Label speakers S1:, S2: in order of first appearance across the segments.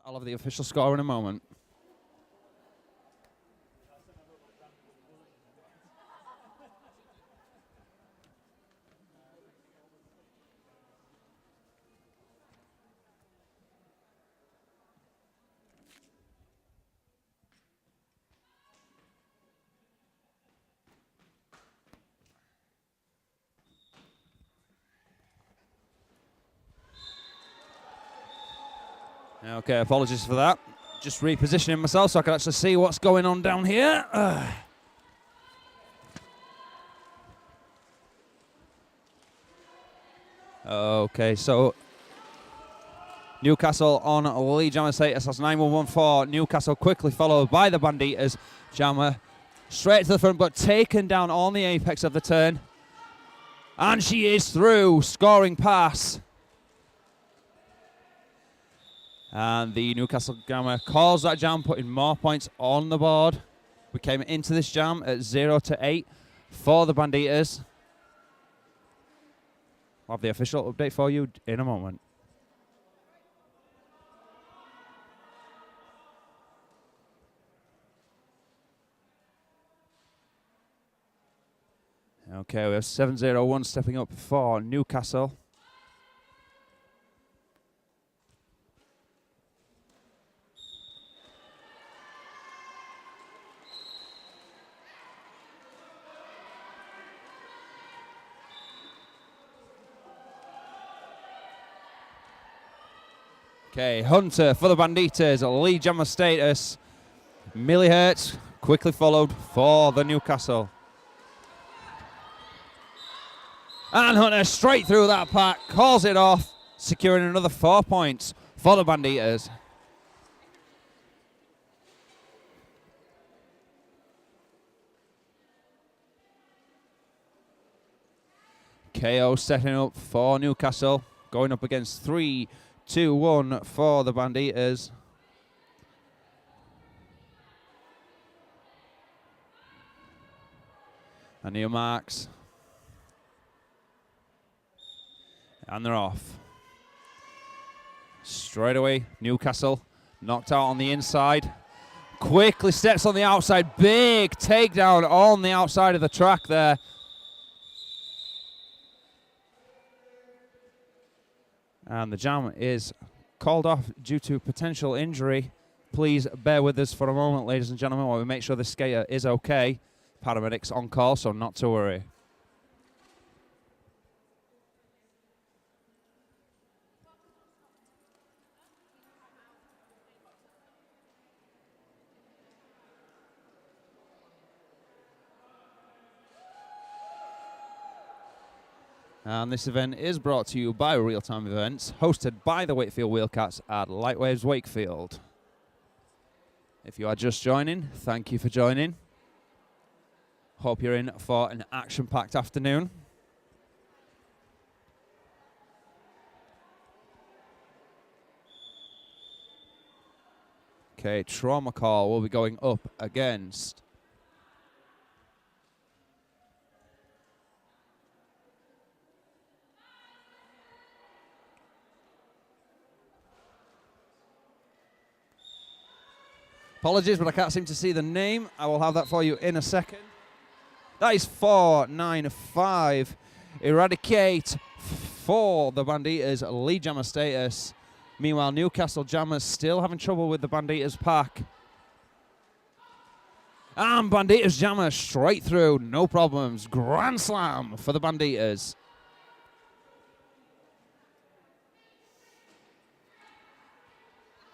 S1: I'll have the official score in a moment. Okay, apologies for that. Just repositioning myself so I can actually see what's going on down here. Okay, so Newcastle on lead jammer status. That's 9-1-1-4. Newcastle quickly followed by the Banditas. Jammer straight to the front, but taken down on the apex of the turn. And she is through, scoring pass. And the Newcastle jammer calls that jam, putting more points on the board. We came into this jam at 0-8 for the Banditas. I'll have the official update for you in a moment. Okay, we have 7-0-1 stepping up for Newcastle. Okay, Hunter for the Banditas, lead jammer status. Millie Hertz quickly followed for the Newcastle. And Hunter straight through that pack, calls it off, securing another 4 points for the Banditas. KO setting up for Newcastle, going up against 3-2-1 for the Banditas. And new marks. And they're off. Straight away, Newcastle knocked out on the inside. Quickly steps on the outside. Big takedown on the outside of the track there. And the jam is called off due to potential injury. Please bear with us for a moment, ladies and gentlemen, while we make sure the skater is okay. Paramedics on call, so not to worry. And this event is brought to you by Real Time Events, hosted by the Wakefield Wheelcats at Lightwaves Wakefield. If you are just joining, thank you for joining. Hope you're in for an action-packed afternoon. Okay, trauma call will be going up against apologies, but I can't seem to see the name. I will have that for you in a second. That is 4-9-5. Eradicate for the Banditas, lead jammer status. Meanwhile, Newcastle jammers still having trouble with the Banditas pack. And Banditas jammer straight through, no problems. Grand slam for the Banditas.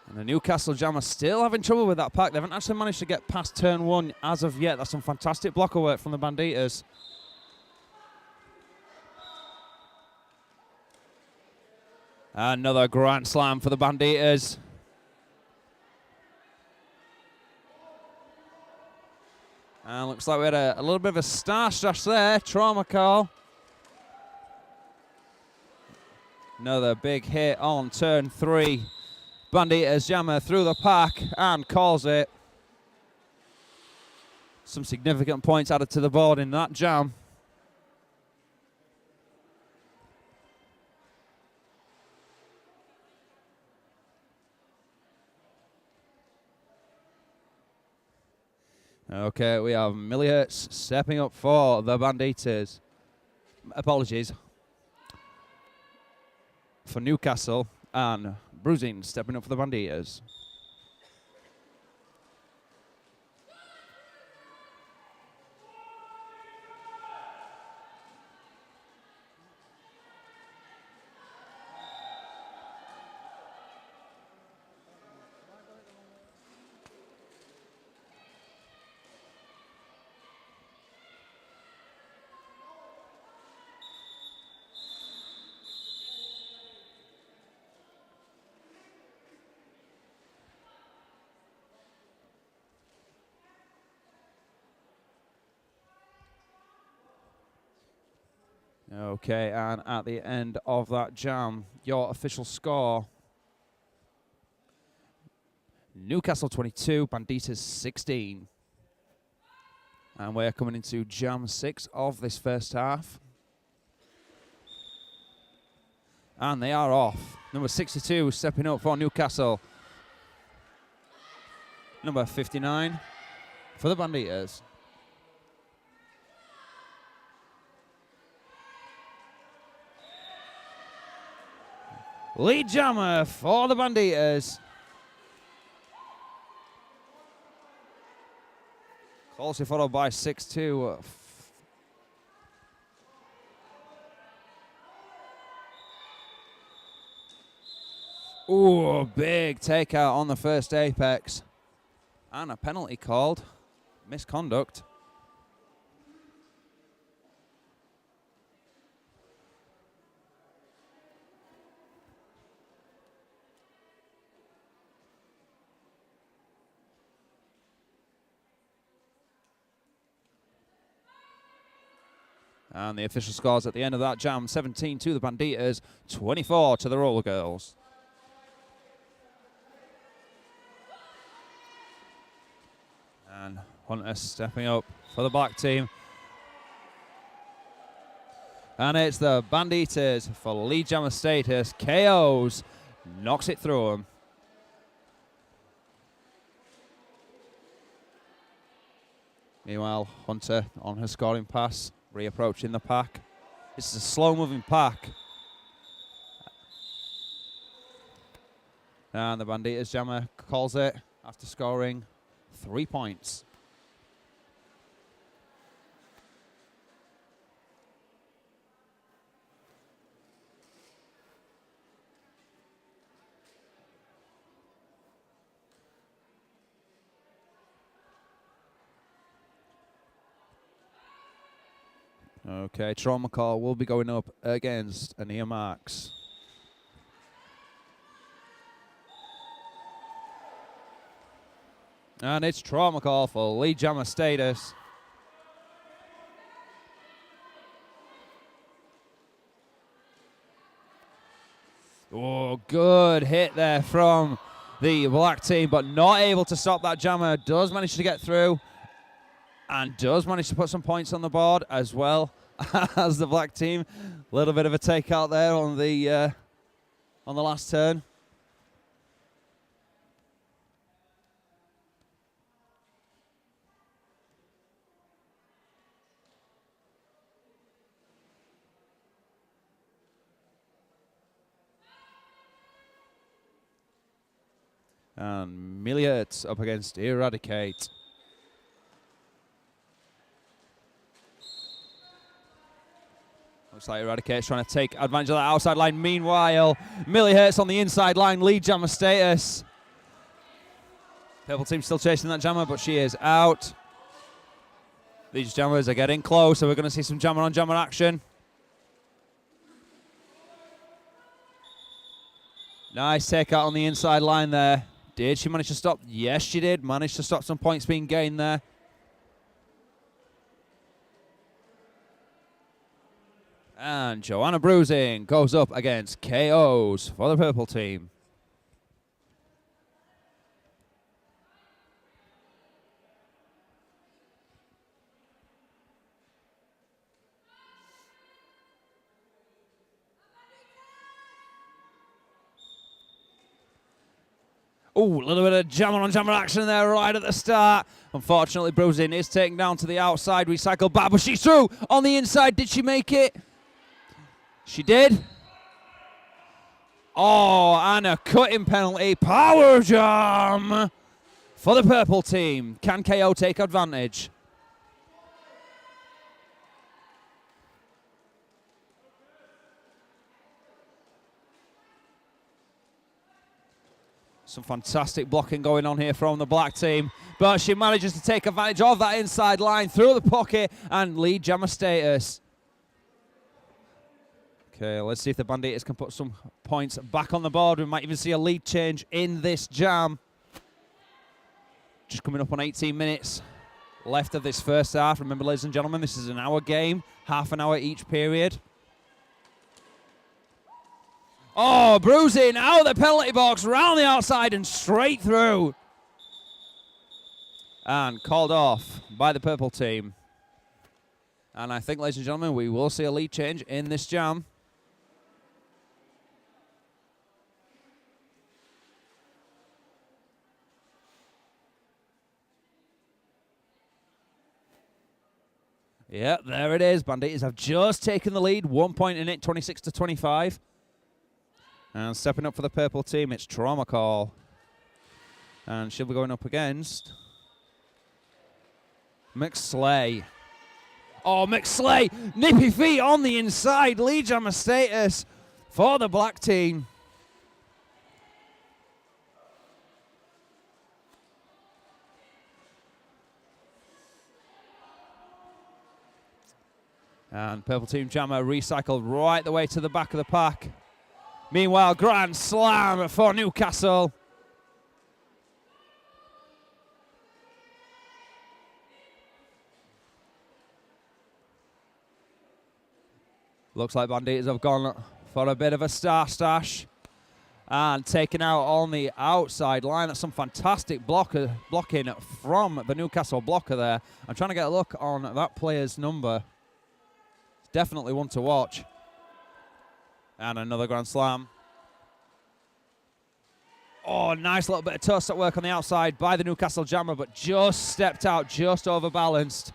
S1: And the Newcastle jammer still having trouble with that pack. They haven't actually managed to get past turn one as of yet. That's some fantastic blocker work from the Banditas. Another grand slam for the Banditas. And looks like we had a little bit of a star strash there. Trauma call. Another big hit on turn 3. Banditas jammer through the pack and calls it. Some significant points added to the board in that jam. Okay, we have Millie Hertz stepping up for the Banditas. Apologies. For Newcastle, and Bruising stepping up for the Banditas. Okay, and at the end of that jam, your official score: Newcastle 22, Banditas 16. And we're coming into jam 6 of this first half. And they are off. Number 62 stepping up for Newcastle. Number 59 for the Banditas. Lead jammer for the Banditas. Closely followed by 6-2. Ooh, big takeout on the first apex. And a penalty called. Misconduct. And the official scores at the end of that jam: 17 to the Banditas, 24 to the Roller Girls. And Hunter stepping up for the black team. And it's the Banditas for lead jammer status. KOs, knocks it through them. Meanwhile, Hunter on her scoring pass, reapproaching the pack. This is a slow-moving pack. And the Banditas jammer calls it after scoring 3 points. Okay, trauma call will be going up against Ania Marks. And it's trauma call for lead jammer status. Oh, good hit there from the black team, but not able to stop that jammer. Does manage to get through and does manage to put some points on the board as well as the black team. A little bit of a takeout there on the last turn. And Milliards up against Eradicate. Looks like Eradicate's trying to take advantage of that outside line. Meanwhile, Millie Hertz on the inside line, lead jammer status. Purple team still chasing that jammer, but she is out. These jammers are getting close, so we're going to see some jammer on jammer action. Nice takeout on the inside line there. Did she manage to stop? Yes, she did. Managed to stop some points being gained there. And Joanna Bruising goes up against KOs for the purple team. Oh, a little bit of jammer on jammer action there right at the start. Unfortunately, Bruising is taken down to the outside. Recycle back, but she's through on the inside. Did she make it? She did. Oh, and a cutting penalty. Power jam for the purple team. Can KO take advantage? Some fantastic blocking going on here from the black team, but she manages to take advantage of that inside line through the pocket and lead jammer status. Okay, let's see if the Banditas can put some points back on the board. We might even see a lead change in this jam. Just coming up on 18 minutes left of this first half. Remember, ladies and gentlemen, this is an hour game, half an hour each period. Oh, Bruising out of the penalty box, round the outside and straight through. And called off by the purple team. And I think, ladies and gentlemen, we will see a lead change in this jam. Yep, there it is. Banditas have just taken the lead, 1 point in it, 26-25. And stepping up for the purple team, it's Trauma Call. And she'll be going up against McSlay. Oh, McSlay, nippy feet on the inside, lead jammer status for the black team. And purple team jammer recycled right the way to the back of the pack. Meanwhile, grand slam for Newcastle. Looks like Banditas have gone for a bit of a star stash and taken out on the outside line. That's some fantastic blocking from the Newcastle blocker there. I'm trying to get a look on that player's number. It's definitely one to watch. And another grand slam. Oh, nice little bit of toss at work on the outside by the Newcastle jammer, but just stepped out, just overbalanced.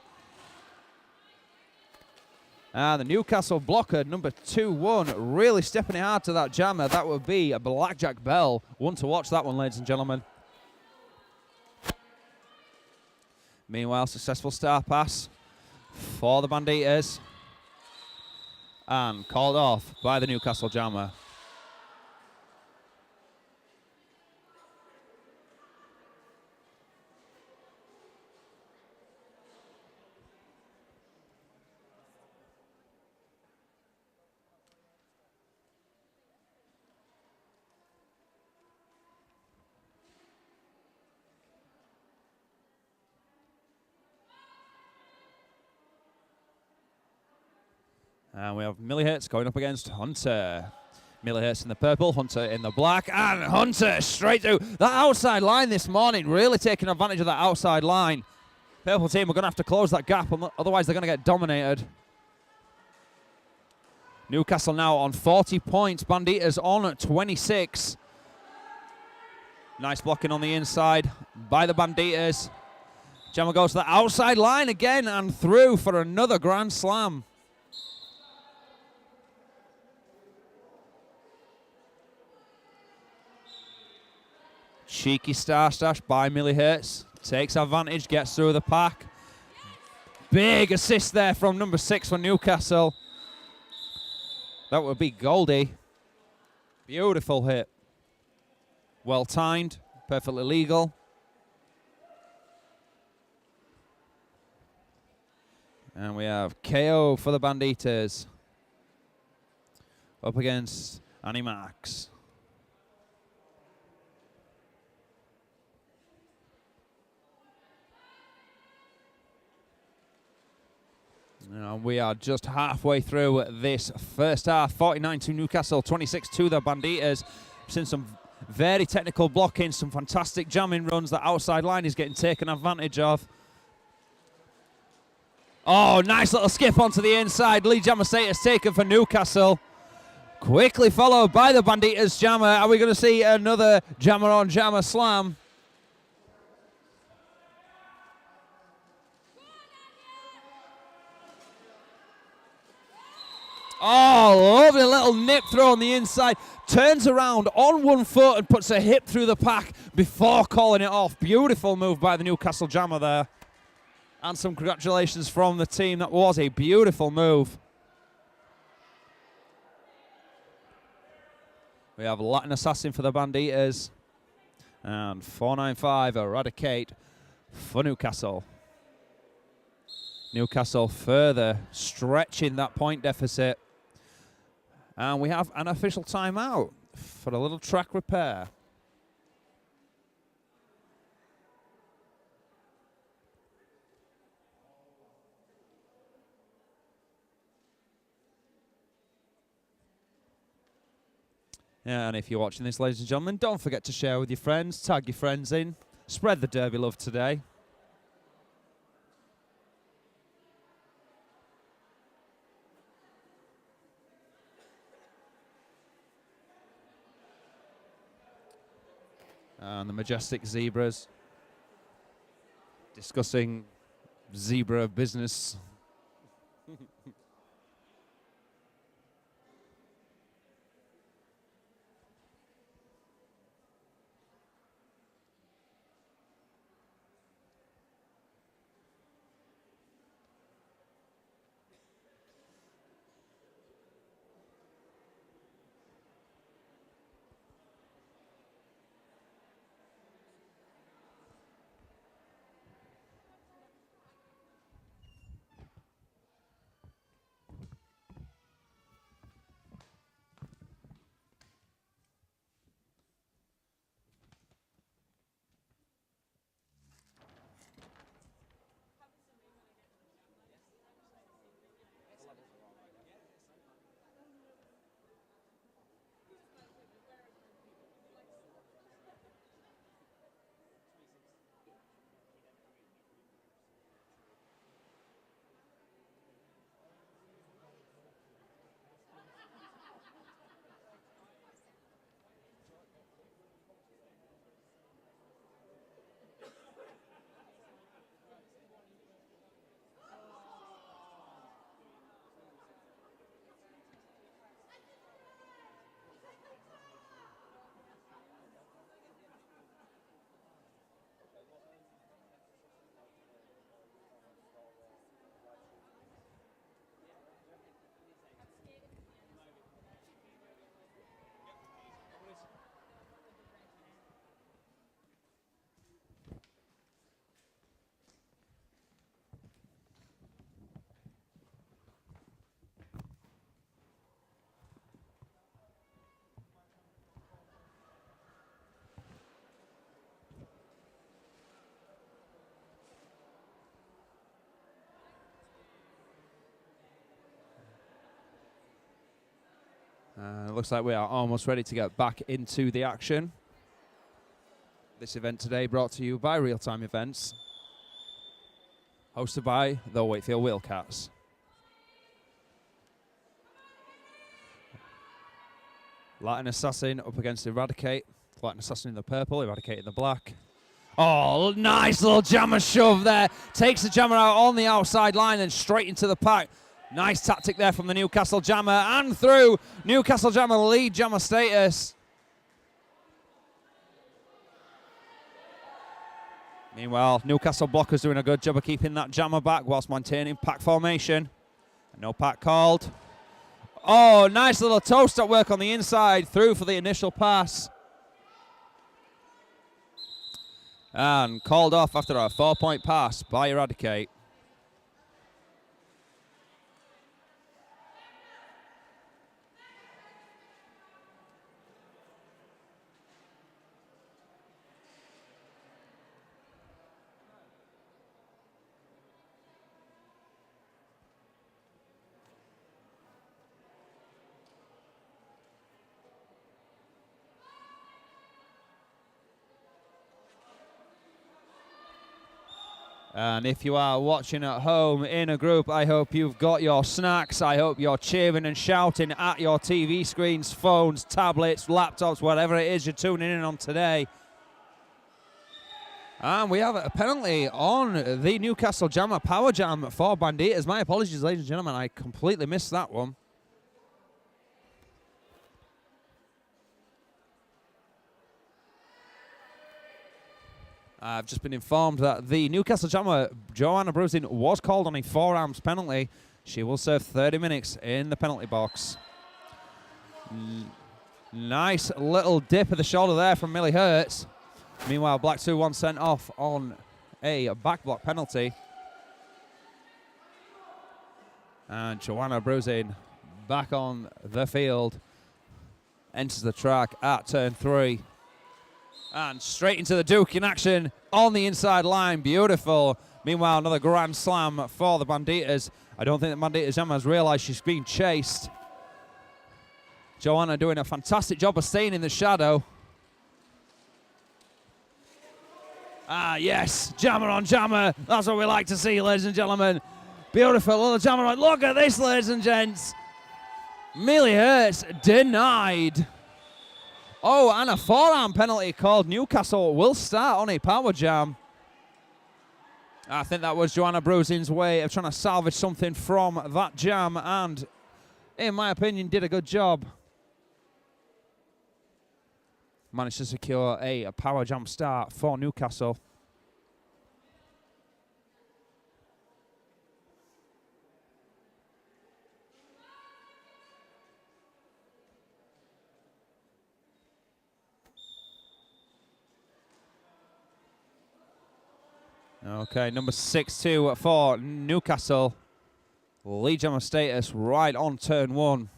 S1: And the Newcastle blocker, number 2-1, really stepping it hard to that jammer. That would be a Blackjack Bell. One to watch that one, ladies and gentlemen. Meanwhile, successful star pass for the Banditas. And called off by the Newcastle jammer. And we have Millihertz going up against Hunter. Millihertz in the purple, Hunter in the black, and Hunter straight through. That outside line this morning, really taking advantage of that outside line. Purple team are going to have to close that gap, otherwise they're going to get dominated. Newcastle now on 40 points, Banditas on 26. Nice blocking on the inside by the Banditas. Jammer goes to the outside line again and through for another grand slam. Cheeky star stash by Millihertz. Takes advantage, gets through the pack. Big assist there from number 6 for Newcastle. That would be Goldie. Beautiful hit. Well timed, perfectly legal. And we have KO for the Banditas. Up against Annie Max. And we are just halfway through this first half. 49 to Newcastle, 26 to the Banditas. Seen some very technical blocking, some fantastic jamming runs. The outside line is getting taken advantage of. Oh, nice little skip onto the inside. Lead jammer status taken for Newcastle. Quickly followed by the Banditas jammer. Are we going to see another jammer on jammer slam? Oh, lovely little nip throw on the inside. Turns around on one foot and puts a hip through the pack before calling it off. Beautiful move by the Newcastle jammer there. And some congratulations from the team. That was a beautiful move. We have Latin Assassin for the Banditas. And 495 Eradicate for Newcastle. Newcastle further stretching that point deficit. And we have an official timeout for a little track repair. Yeah, and if you're watching this, ladies and gentlemen, don't forget to share with your friends, tag your friends in, spread the Derby love today. And the majestic zebras discussing zebra business. Looks like we are almost ready to get back into the action. This event today brought to you by Real Time Events, hosted by the Wakefield Wheelcats. Latin Assassin up against Eradicate. Latin Assassin in the purple, Eradicate in the black. Oh, nice little jammer shove there. Takes the jammer out on the outside line and straight into the pack. Nice tactic there from the Newcastle jammer and through. Newcastle jammer lead jammer status. Meanwhile, Newcastle blockers doing a good job of keeping that jammer back whilst maintaining pack formation. No pack called. Oh, nice little toe stop work on the inside through for the initial pass. And called off after a 4-point pass by Eradicate. And if you are watching at home in a group, I hope you've got your snacks. I hope you're cheering and shouting at your TV screens, phones, tablets, laptops, whatever it is you're tuning in on today. And we have a penalty on the Newcastle Jammer Power Jam for Banditas. My apologies, ladies and gentlemen. I completely missed that one. I've just been informed that the Newcastle Jammer, Joanna Bruising, was called on a forearms penalty. She will serve 30 minutes in the penalty box. Nice little dip of the shoulder there from Millie Hertz. Meanwhile, Black 2-1 sent off on a back block penalty. And Joanna Bruising back on the field. Enters the track at turn 3. And straight into the Duke in action on the inside line. Beautiful. Meanwhile, another grand slam for the Banditas. I don't think that Banditas Jammer has realised she's being chased. Joanna doing a fantastic job of staying in the shadow. Ah, yes. Jammer on jammer. That's what we like to see, ladies and gentlemen. Beautiful little jammer on. Look at this, ladies and gents. Millie Hertz denied. Oh, and a forearm penalty called. Newcastle will start on a power jam. I think that was Joanna Bruising's way of trying to salvage something from that jam, and in my opinion, did a good job. Managed to secure a power jam start for Newcastle. Okay, number 6-2 for Newcastle. Lead jammer status right on turn 1.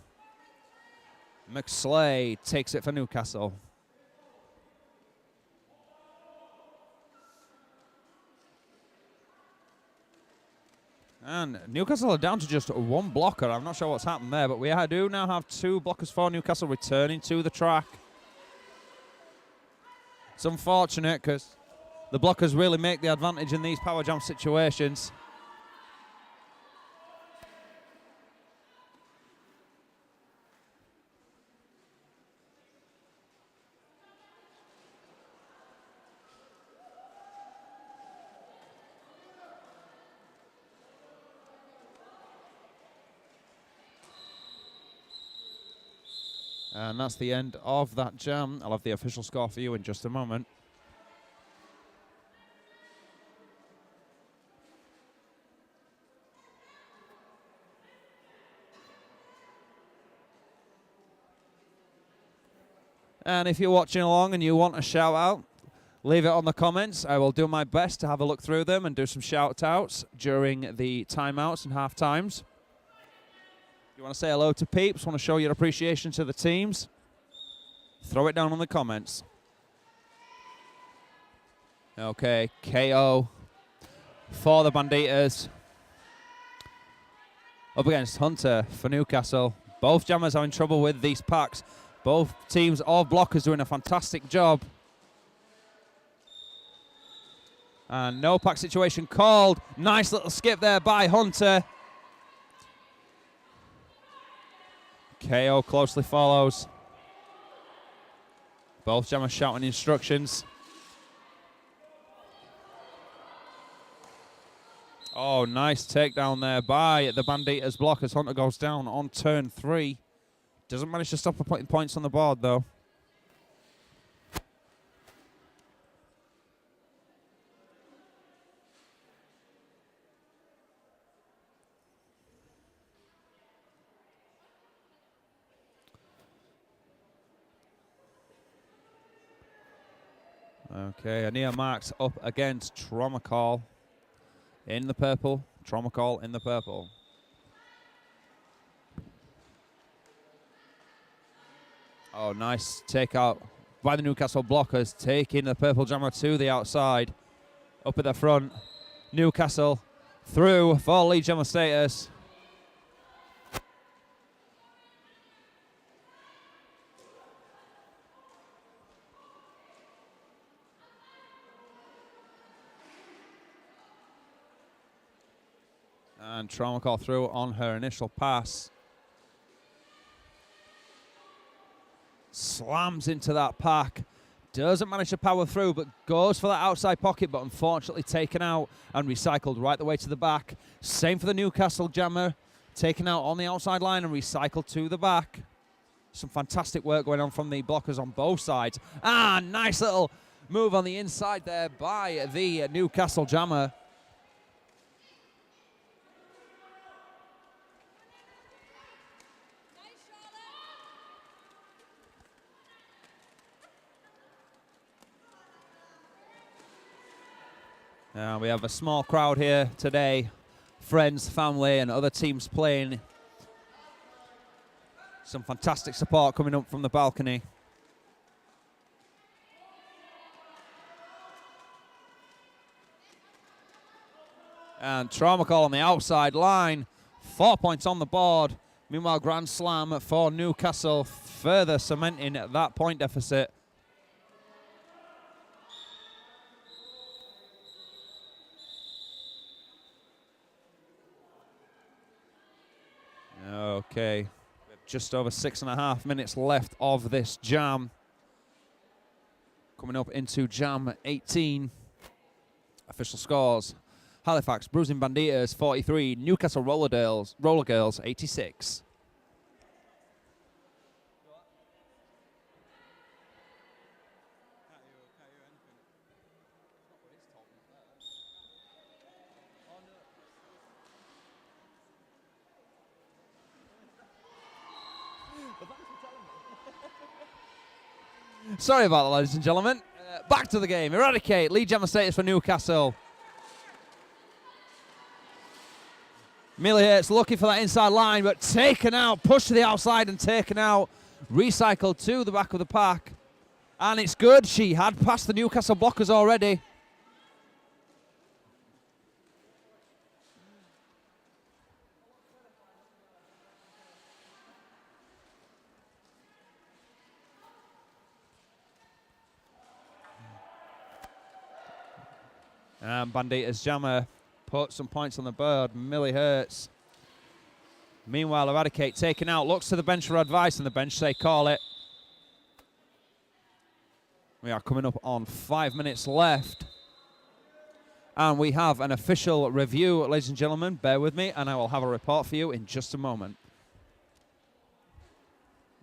S1: McSlay takes it for Newcastle. And Newcastle are down to just one blocker. I'm not sure what's happened there, but we do now have 2 blockers for Newcastle returning to the track. It's unfortunate because the blockers really make the advantage in these power jam situations. And that's the end of that jam. I'll have the official score for you in just a moment. And if you're watching along and you want a shout out, leave it on the comments. I will do my best to have a look through them and do some shout outs during the timeouts and half times. You want to say hello to peeps, want to show your appreciation to the teams, throw it down in the comments. Okay, KO for the Banditas. Up against Hunter for Newcastle. Both jammers are in trouble with these packs. Both teams of blockers doing a fantastic job. And no pack situation called. Nice little skip there by Hunter. KO closely follows. Both jammers shouting instructions. Oh, nice takedown there by the Banditas block as Hunter goes down on turn 3. Doesn't manage to stop her putting points on the board, though. Okay, Ania Marks up against Trauma Call in the purple. Trauma Call in the purple. Oh, nice takeout by the Newcastle blockers, taking the purple jammer to the outside. Up at the front, Newcastle through for lead jammer status. And trauma call through on her initial pass. Slams into that pack. Doesn't manage to power through, but goes for that outside pocket, but unfortunately taken out and recycled right the way to the back. Same for the Newcastle jammer. Taken out on the outside line and recycled to the back. Some fantastic work going on from the blockers on both sides. Ah, nice little move on the inside there by the Newcastle jammer. We have a small crowd here today. Friends, family, and other teams playing. Some fantastic support coming up from the balcony. And trauma call on the outside line. 4 points on the board. Meanwhile, grand slam for Newcastle, further cementing that point deficit. Okay, just over 6.5 minutes left of this jam. Coming up into jam 18. Official scores: Halifax Bruising Banditas 43, Newcastle Roller Girls 86. Sorry about that, ladies and gentlemen. Back to the game. Eradicate. Lead jammer status for Newcastle. Millie Hurts looking for that inside line, but taken out. Pushed to the outside and taken out. Recycled to the back of the pack. And it's good. She had passed the Newcastle blockers already. And Banditas jammer put some points on the board. Millie Hurts. Meanwhile, Eradicate taken out. Looks to the bench for advice, and the bench say call it. We are coming up on 5 minutes left. And we have an official review, ladies and gentlemen. Bear with me, and I will have a report for you in just a moment.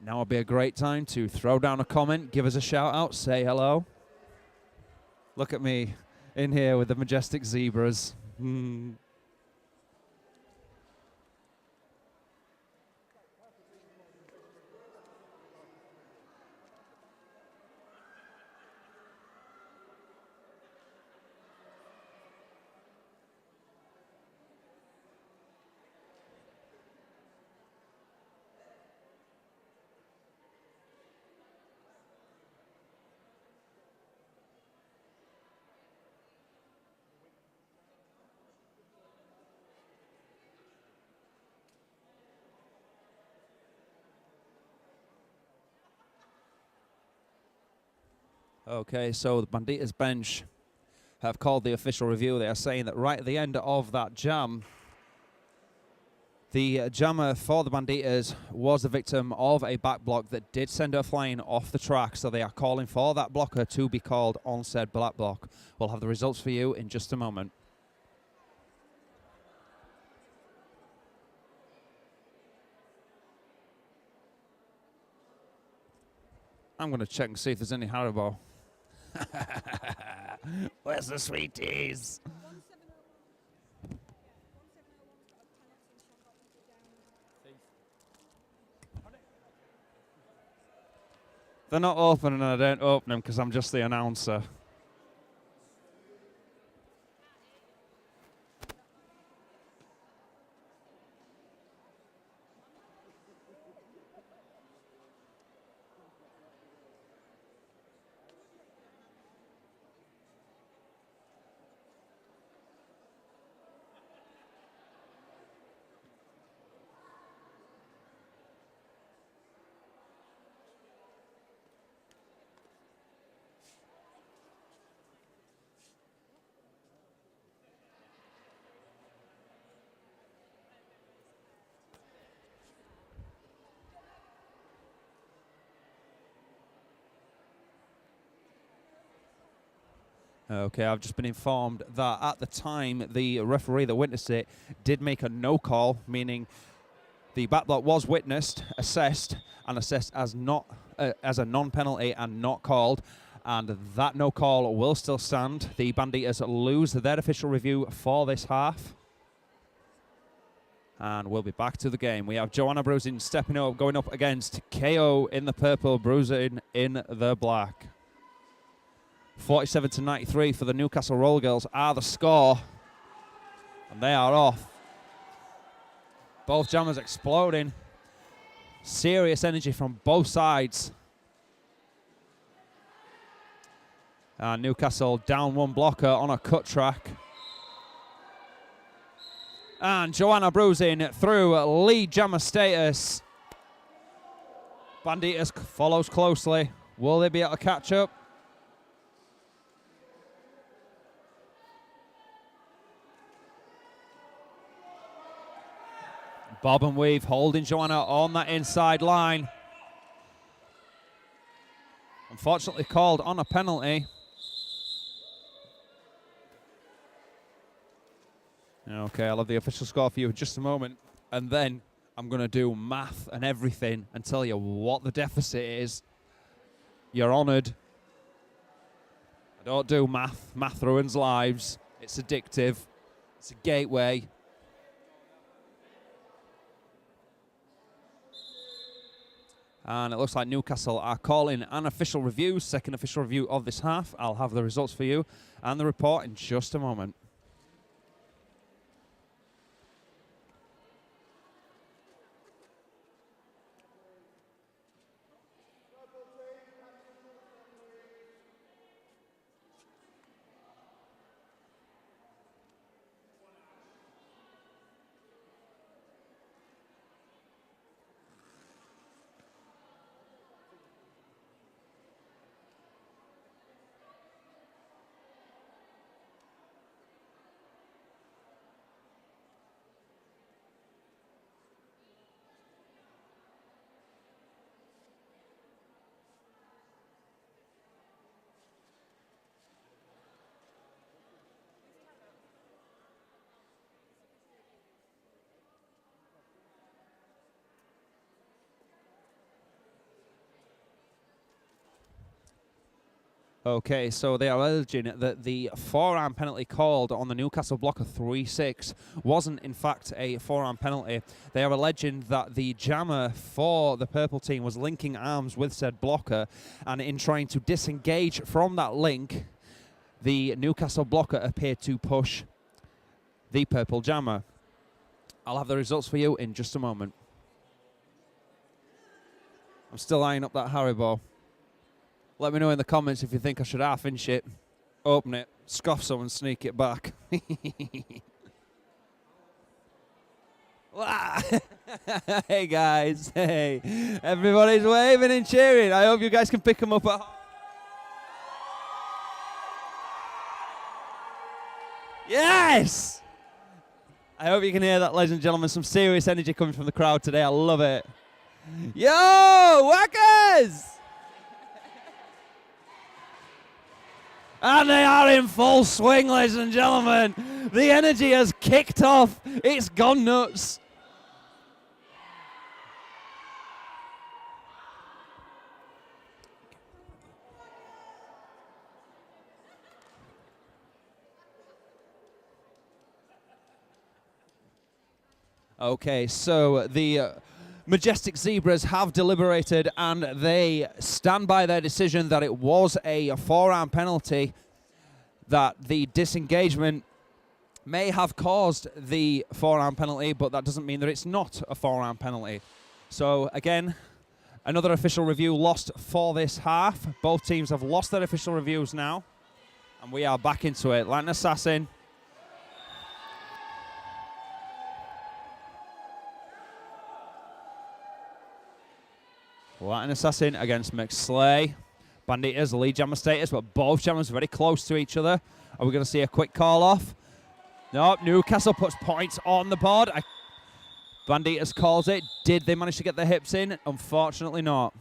S1: Now would be a great time to throw down a comment, give us a shout out, say hello. Look at me in here with the majestic zebras. Okay, so the Banditas bench have called the official review. They are saying that right at the end of that jam, the jammer for the Banditas was the victim of a back block that did send her flying off the track, so they are calling for that blocker to be called on said black block. We'll have the results for you in just a moment. I'm going to check and see if there's any Haribo. Where's the sweeties? They're not open and I don't open them because I'm just the announcer. Okay, I've just been informed that at the time, the referee that witnessed it did make a no call, meaning the back block was witnessed, assessed, and assessed as not as a non-penalty and not called, and that no call will still stand. The Banditas lose their official review for this half. And we'll be back to the game. We have Joanna Bruising stepping up, going up against KO in the purple, Bruising in the black. 47-93 for the Newcastle Roller Girls are the score. And they are off. Both jammers exploding. Serious energy from both sides. And Newcastle down one blocker on a cut track. And Joanna Bruising through lead jammer status. Banditas follows closely. Will they be able to catch up? Bob and weave holding Joanna on that inside line. Unfortunately called on a penalty. Okay, I'll have the official score for you in just a moment. And then I'm going to do math and everything and tell you what the deficit is. You're honoured. I don't do math. Math ruins lives. It's addictive. It's a gateway. And it looks like Newcastle are calling an official review, second official review of this half. I'll have the results for you and the report in just a moment. Okay, so they are alleging that the forearm penalty called on the Newcastle blocker 3-6 wasn't in fact a forearm penalty. They are alleging that the jammer for the purple team was linking arms with said blocker, and in trying to disengage from that link, the Newcastle blocker appeared to push the purple jammer. I'll have the results for you in just a moment. I'm still eyeing up that Haribo. Let me know in the comments if you think I should half-inch it, open it, scoff some and sneak it back. Hey guys, hey. Everybody's waving and cheering. I hope you guys can pick them up at home. Yes! I hope you can hear that, ladies and gentlemen. Some serious energy coming from the crowd today. I love it. Yo, Wackers! And they are in full swing, ladies and gentlemen. The energy has kicked off. It's gone nuts. Okay, so the Majestic Zebras have deliberated and they stand by their decision that it was a forearm penalty, that the disengagement may have caused the forearm penalty, but that doesn't mean that it's not a forearm penalty. So again, another official review lost for this half. Both teams have lost their official reviews now, and we are back into it. Lightning Assassin. Latin Assassin against McSlay. Banditas, lead jammer status, but both jammers very close to each other. Are we going to see a quick call off? Nope, Newcastle puts points on the board. Banditas calls it. Did they manage to get their hips in? Unfortunately not.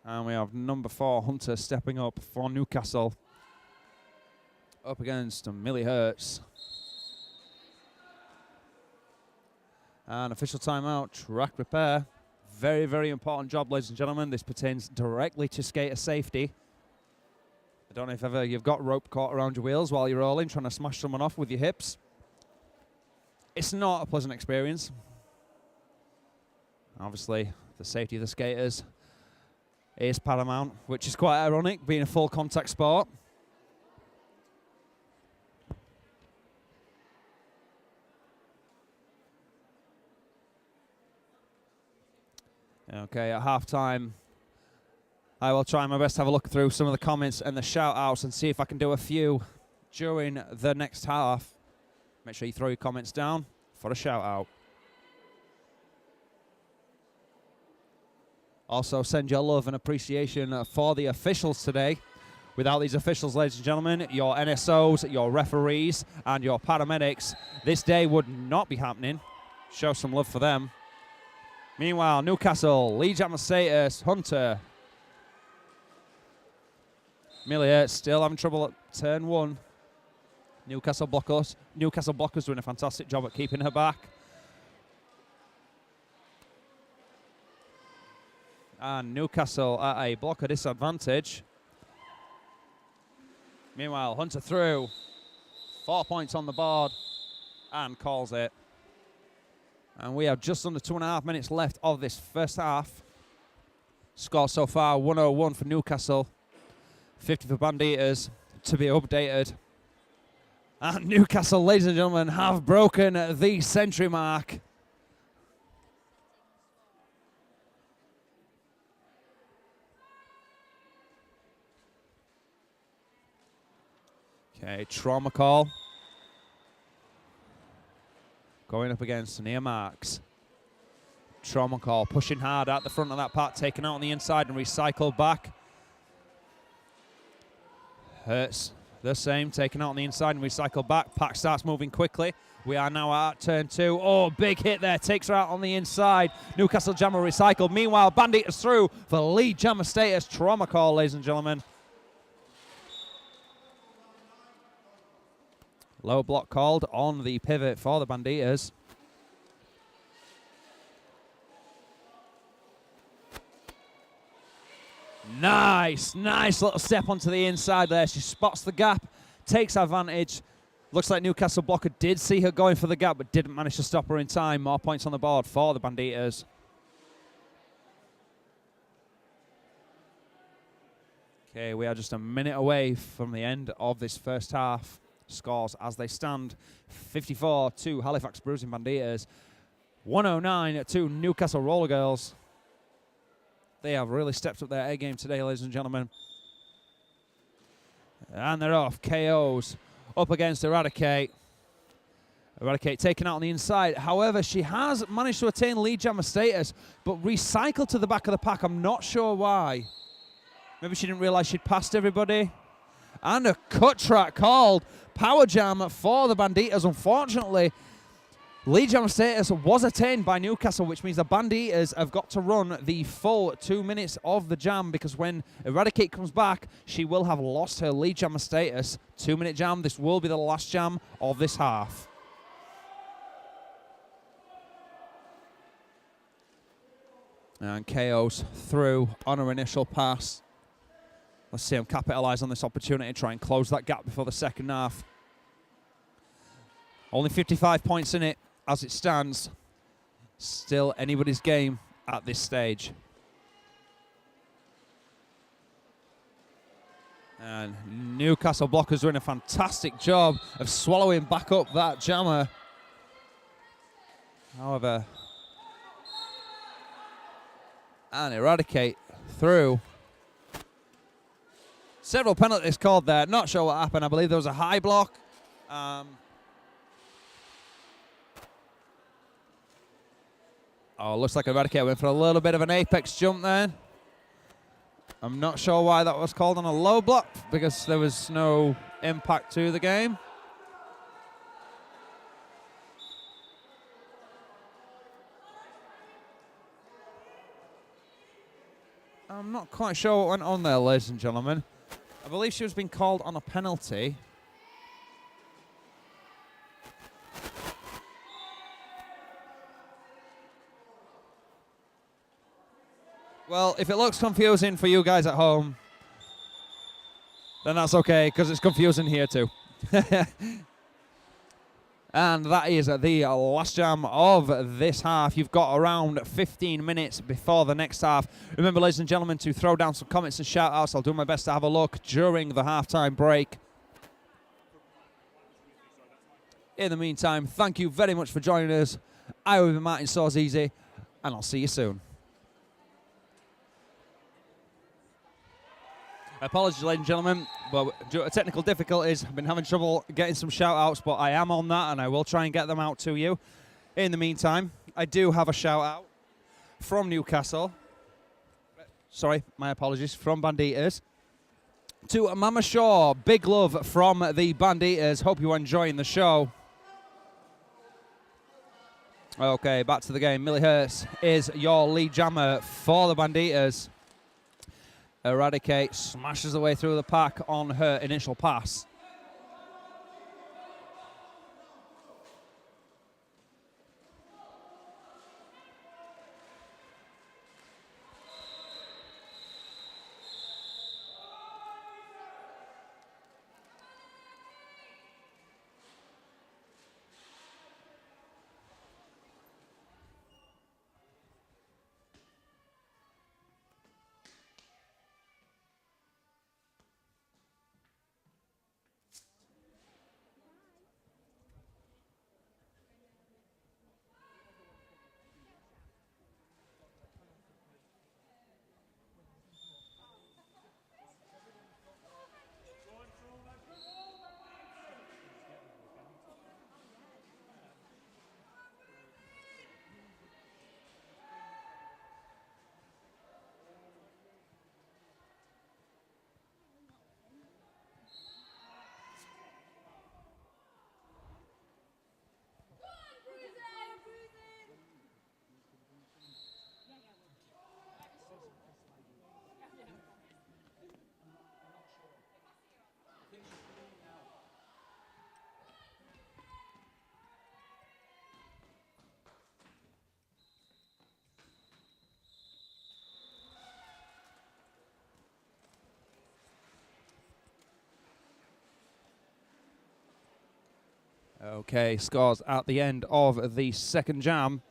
S1: And we have number 4, Hunter, stepping up for Newcastle. Up against Millie Hertz. And official timeout, track repair. Very, very important job, ladies and gentlemen. This pertains directly to skater safety. I don't know if ever you've got rope caught around your wheels while you're rolling, trying to smash someone off with your hips. It's not a pleasant experience. Obviously, the safety of the skaters is paramount, which is quite ironic, being a full contact sport. Okay, at halftime, I will try my best to have a look through some of the comments and the shout-outs and see if I can do a few during the next half. Make sure you throw your comments down for a shout-out. Also, send your love and appreciation for the officials today. Without these officials, ladies and gentlemen, your NSOs, your referees, and your paramedics, this day would not be happening. Show some love for them. Meanwhile, Newcastle, Lee Status, Hunter. Millie still having trouble at turn 1. Newcastle blockers doing a fantastic job at keeping her back. And Newcastle at a blocker disadvantage. Meanwhile, Hunter through. 4 points on the board and calls it. And we have just under 2.5 minutes left of this first half. Score so far, 101 for Newcastle. 50 for Banditas, to be updated. And Newcastle, ladies and gentlemen, have broken the century mark. Okay, trauma call. Going up against Nia Marks. Trauma call, pushing hard at the front of that pack, taken out on the inside and recycled back. Hurts the same, taken out on the inside and recycled back. Pack starts moving quickly. We are now at turn 2. Oh, big hit there, takes her out on the inside. Newcastle jammer recycled. Meanwhile, Banditas through for Lee Jammer Status. Trauma call, ladies and gentlemen. Low block called on the pivot for the Banditas. Nice little step onto the inside there. She spots the gap, takes advantage. Looks like Newcastle blocker did see her going for the gap, but didn't manage to stop her in time. More points on the board for the Banditas. Okay, we are just a minute away from the end of this first half. Scores as they stand, 54 to Halifax Bruising Banditas, 109 to Newcastle Roller Girls. They have really stepped up their A game today, ladies and gentlemen. And they're off. KOs up against Eradicate. Eradicate taken out on the inside. However, she has managed to attain lead jammer status, but recycled to the back of the pack. I'm not sure why. Maybe she didn't realize she'd passed everybody. And a cut track called. Power jam for the Banditas. Unfortunately, lead jammer status was attained by Newcastle, which means the Banditas have got to run the full 2 minutes of the jam, because when Eradicate comes back, she will have lost her lead jammer status. 2 minute jam. This will be the last jam of this half. And KO's through on her initial pass. Let's see him capitalise on this opportunity, try and close that gap before the second half. Only 55 points in it as it stands. Still anybody's game at this stage. And Newcastle blockers doing a fantastic job of swallowing back up that jammer. However, and Eradicate through. Several penalties called there. Not sure what happened. I believe there was a high block. Looks like Eradicate went for a little bit of an apex jump there. I'm not sure why that was called on a low block, because there was no impact to the game. I'm not quite sure what went on there, ladies and gentlemen. I believe she was being called on a penalty. Well, if it looks confusing for you guys at home, then that's okay, because it's confusing here too. And that is the last jam of this half. You've got around 15 minutes before the next half. Remember, ladies and gentlemen, to throw down some comments and shout-outs. I'll do my best to have a look during the halftime break. In the meantime, thank you very much for joining us. I will be Martin Sozizi, and I'll see you soon. Apologies, ladies and gentlemen, but due to technical difficulties, I've been having trouble getting some shout-outs, but I am on that, and I will try and get them out to you. In the meantime, I do have a shout-out from Newcastle. Sorry, my apologies, from Banditas. To Mama Shaw, big love from the Banditas. Hope you're enjoying the show. Okay, back to the game. Millie Hurst is your lead jammer for the Banditas. Eradicate smashes the way through the pack on her initial pass. Okay, scores at the end of the second jam.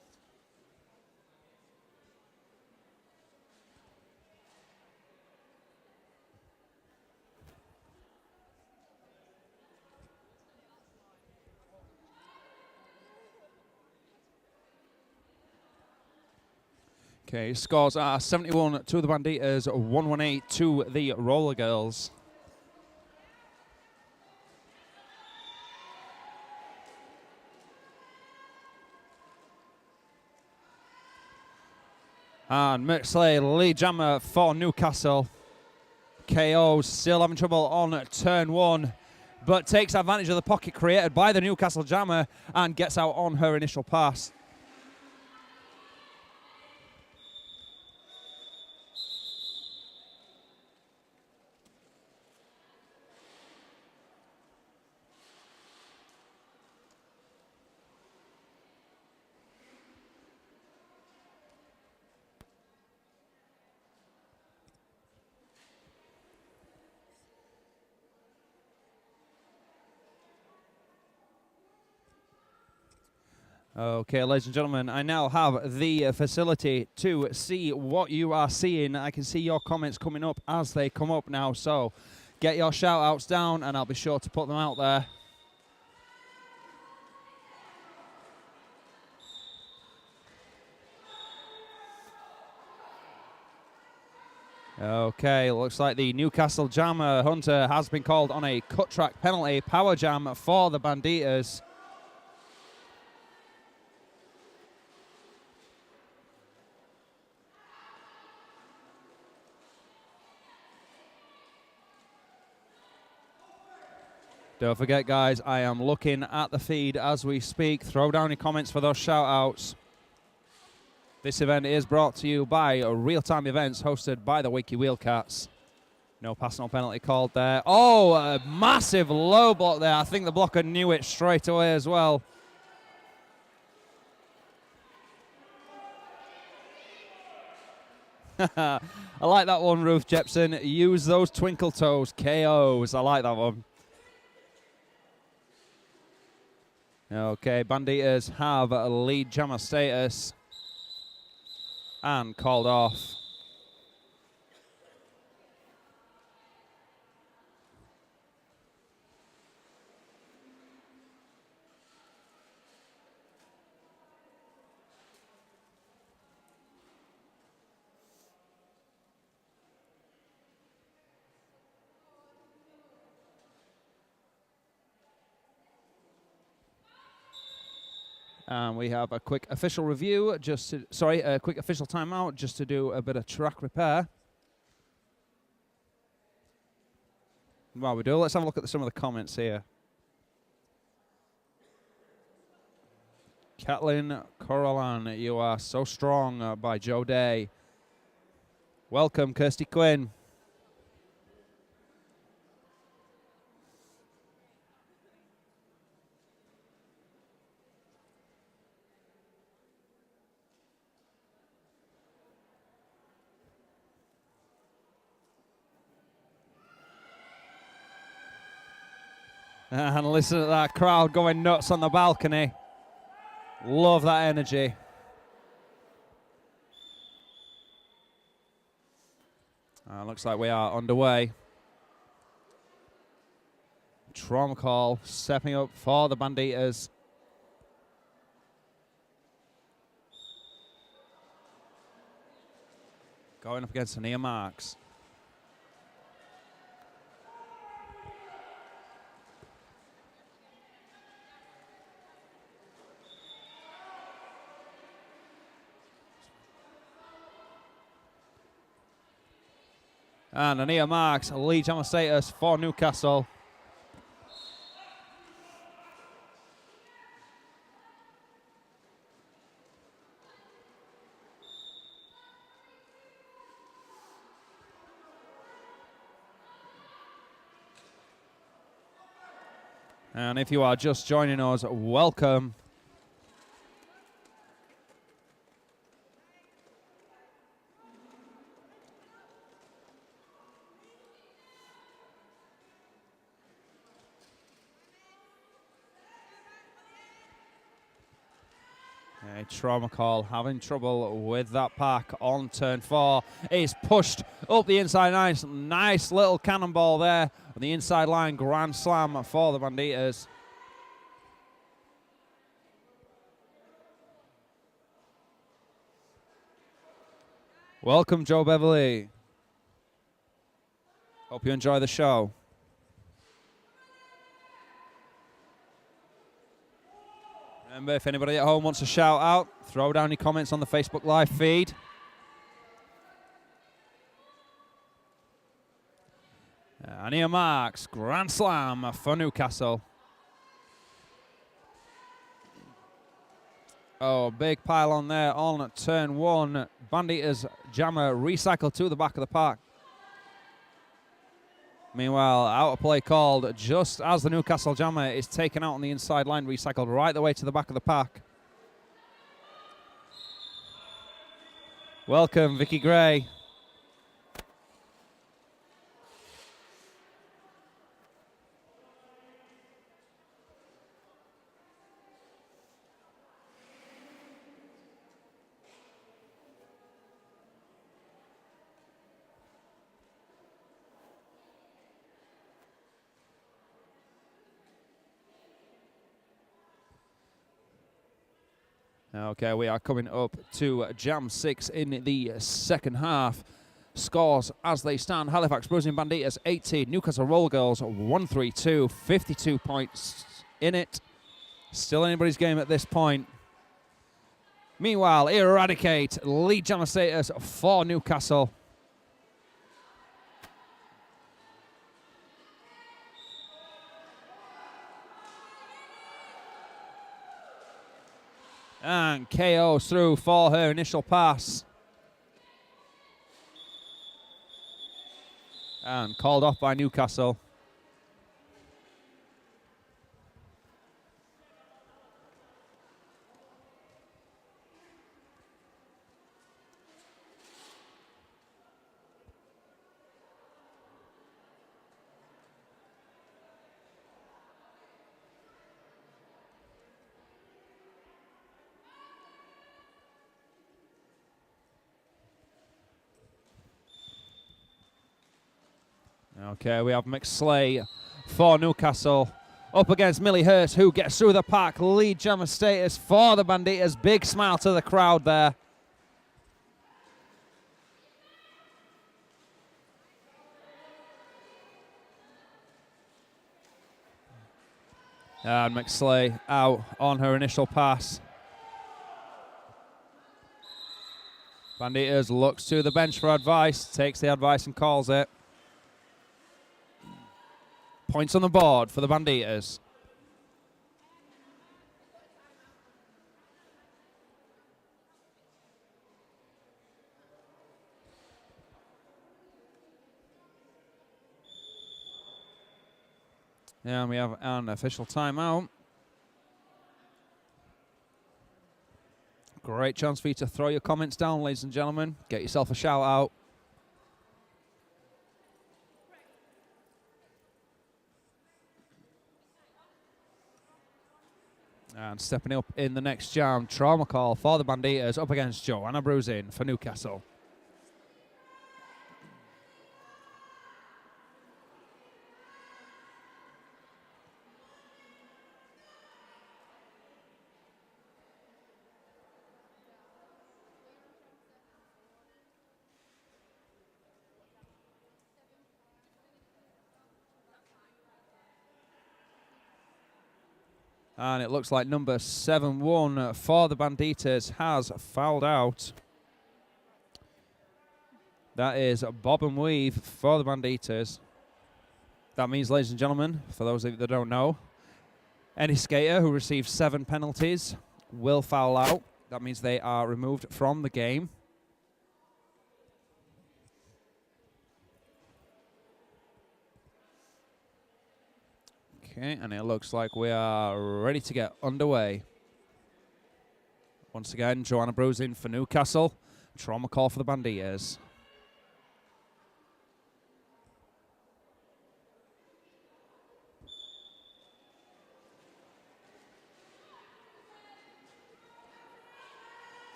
S1: Okay, scores are 71 to the Banditas, 118 to the Roller Girls. And Merxley, lead jammer for Newcastle. KO still having trouble on turn one, but takes advantage of the pocket created by the Newcastle jammer and gets out on her initial pass. Okay, ladies and gentlemen, I now have the facility to see what you are seeing. I can see your comments coming up as they come up now, so get your shout-outs down and I'll be sure to put them out there. Okay, looks like the Newcastle jammer Hunter has been called on a cut track penalty power jam for the Banditas. Don't forget, guys, I am looking at the feed as we speak. Throw down your comments for those shout-outs. This event is brought to you by Real-Time Events, hosted by the Wakey Wheelcats. No pass, no penalty called there. Oh, a massive low block there. I think the blocker knew it straight away as well. I like that one, Ruth Jepson. Use those twinkle toes, KOs. I like that one. Okay, Banditas have a lead jammer status. And called off. And we have a quick official review, a quick official timeout just to do a bit of track repair. While we do, let's have a look at some of the comments here. Kathleen Coralan, you are so strong, by Joe Day. Welcome, Kirsty Quinn. And listen to that crowd going nuts on the balcony. Love that energy. Looks like we are underway. Trauma call stepping up for the Banditas. Going up against Ania Marks. And Ania Marks, lead jammer status for Newcastle. And if you are just joining us, welcome. Trauma call having trouble with that pack on turn 4. Is pushed up the inside. Nice little cannonball there on the inside line. Grand slam for the Banditas. Welcome, Joe Beverly. Hope you enjoy the show. Remember, if anybody at home wants to shout out, throw down your comments on the Facebook Live feed. Ania Marks, grand slam for Newcastle. Oh, big pile on there on turn 1. Banditas jammer recycled to the back of the pack. Meanwhile, out of play called just as the Newcastle jammer is taken out on the inside line, recycled right the way to the back of the pack. Welcome, Vicky Gray. Okay, we are coming up to Jam 6 in the second half. Scores as they stand: Halifax Bruising Banditas 80, Newcastle Roll Girls 132, 52 points in it. Still anybody's game at this point. Meanwhile, Eradicate, lead jammer status for Newcastle. And KO's through for her initial pass. And called off by Newcastle. Okay, we have McSlay for Newcastle up against Millie Hurst, who gets through the pack. Lead jammer status for the Banditas. Big smile to the crowd there. And McSlay out on her initial pass. Banditas looks to the bench for advice, takes the advice and calls it. Points on the board for the Banditas. And we have an official timeout. Great chance for you to throw your comments down, ladies and gentlemen. Get yourself a shout out. And stepping up in the next jam, trauma call for the Banditas up against Joanna Bruising for Newcastle. And it looks like number 7-1 for the Banditas has fouled out. That is bob and weave for the Banditas. That means, ladies and gentlemen, for those of you that don't know, any skater who receives 7 penalties will foul out. That means they are removed from the game. Okay, and it looks like we are ready to get underway. Once again, Joanna Bruising for Newcastle. Trauma call for the Banditas.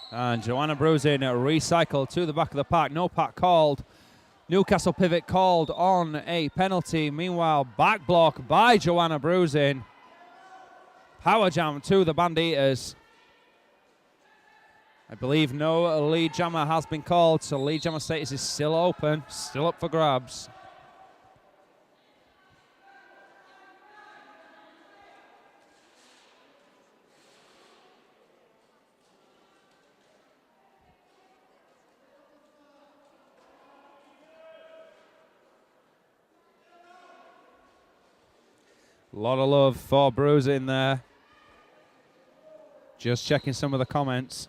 S1: And Joanna Bruising recycled to the back of the pack. No pack called. Newcastle pivot called on a penalty. Meanwhile, back block by Joanna Bruising. Power jam to the Banditas. I believe no lead jammer has been called, so lead jammer status is still open, still up for grabs. A lot of love for Bruising there. Just checking some of the comments.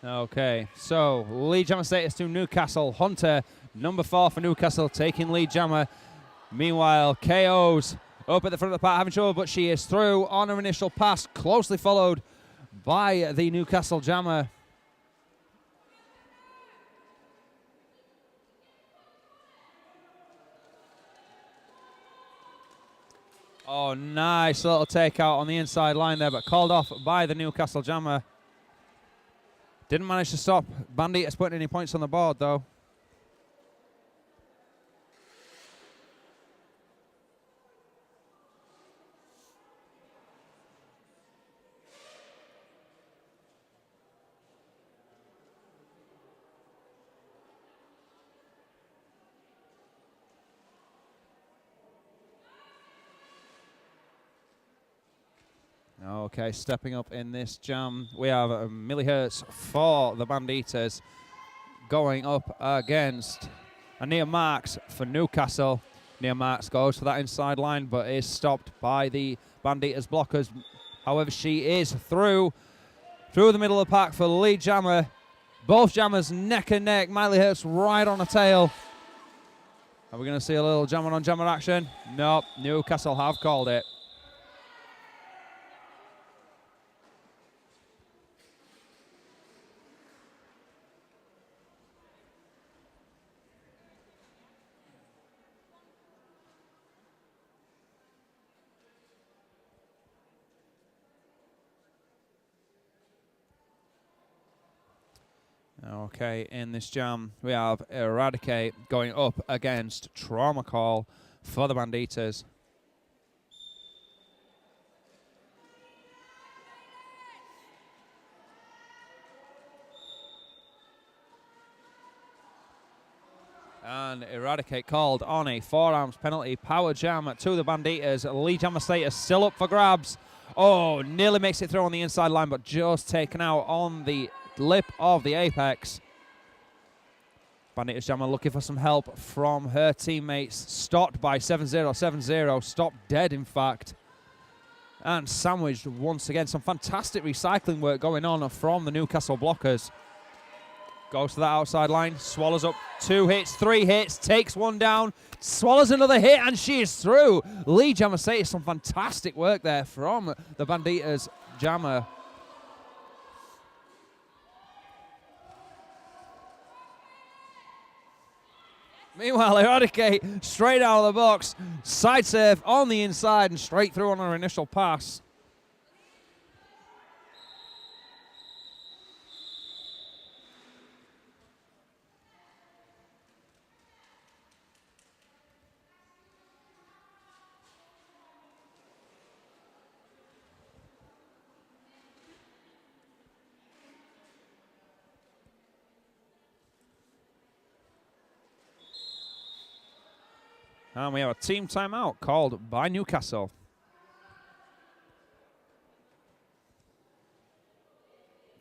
S1: Okay, so lead jammer status to Newcastle. Hunter, number 4 for Newcastle, taking lead jammer. Meanwhile, KO's up at the front of the pack, having trouble, but she is through on her initial pass, closely followed by the Newcastle jammer. Oh, nice little takeout on the inside line there, but called off by the Newcastle jammer. Didn't manage to stop Banditas putting any points on the board, though. Okay, stepping up in this jam, we have millihertz for the Banditas going up against Nia Marks for Newcastle. Nia Marks goes for that inside line, but is stopped by the Banditas blockers. However, she is through the middle of the pack for the lead jammer. Both jammers neck and neck. Millihertz right on the tail. Are we going to see a little jammer on jammer action? Nope, Newcastle have called it. Okay, in this jam, we have Eradicate going up against Trauma Call for the Banditas. And Eradicate called on a forearms penalty. Power jam to the Banditas. Lead jammer status still up for grabs. Oh, nearly makes it through on the inside line, but just taken out on the lip of the apex. Banditas jammer looking for some help from her teammates. Stopped by 7-0, 7-0. Stopped dead, in fact. And sandwiched once again. Some fantastic recycling work going on from the Newcastle blockers. Goes to that outside line. Swallows up 2 hits, 3 hits. Takes one down. Swallows another hit, and she is through. Lee Jammer says some fantastic work there from the Banditas jammer. Meanwhile, Eradicate straight out of the box. Side serve on the inside and straight through on her initial pass. And we have a team timeout called by Newcastle.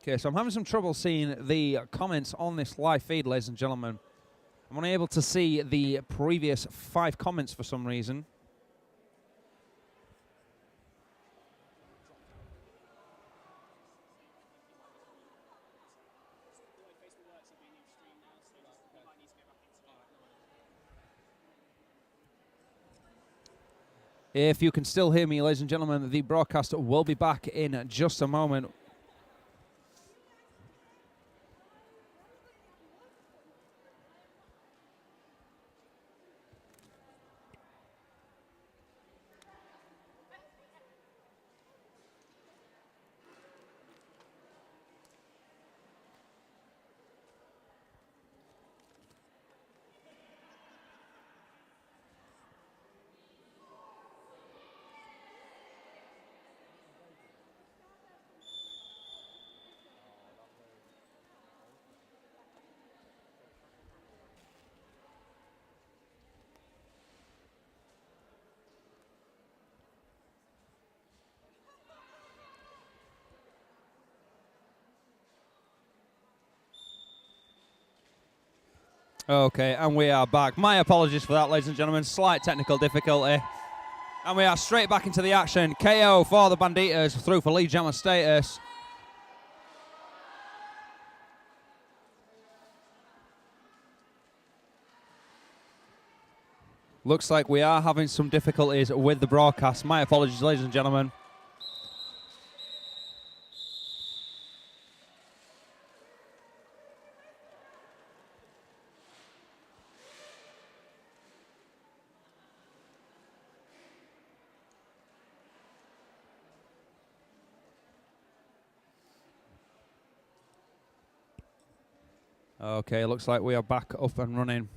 S1: Okay, so I'm having some trouble seeing the comments on this live feed, ladies and gentlemen. I'm unable to see the previous 5 comments for some reason. If you can still hear me, ladies and gentlemen, the broadcast will be back in just a moment. Okay, and we are back. My apologies for that, ladies and gentlemen. Slight technical difficulty. And we are straight back into the action. KO for the Banditas, through for lead jammer status. Looks like we are having some difficulties with the broadcast. My apologies, ladies and gentlemen. Okay, looks like we are back up and running.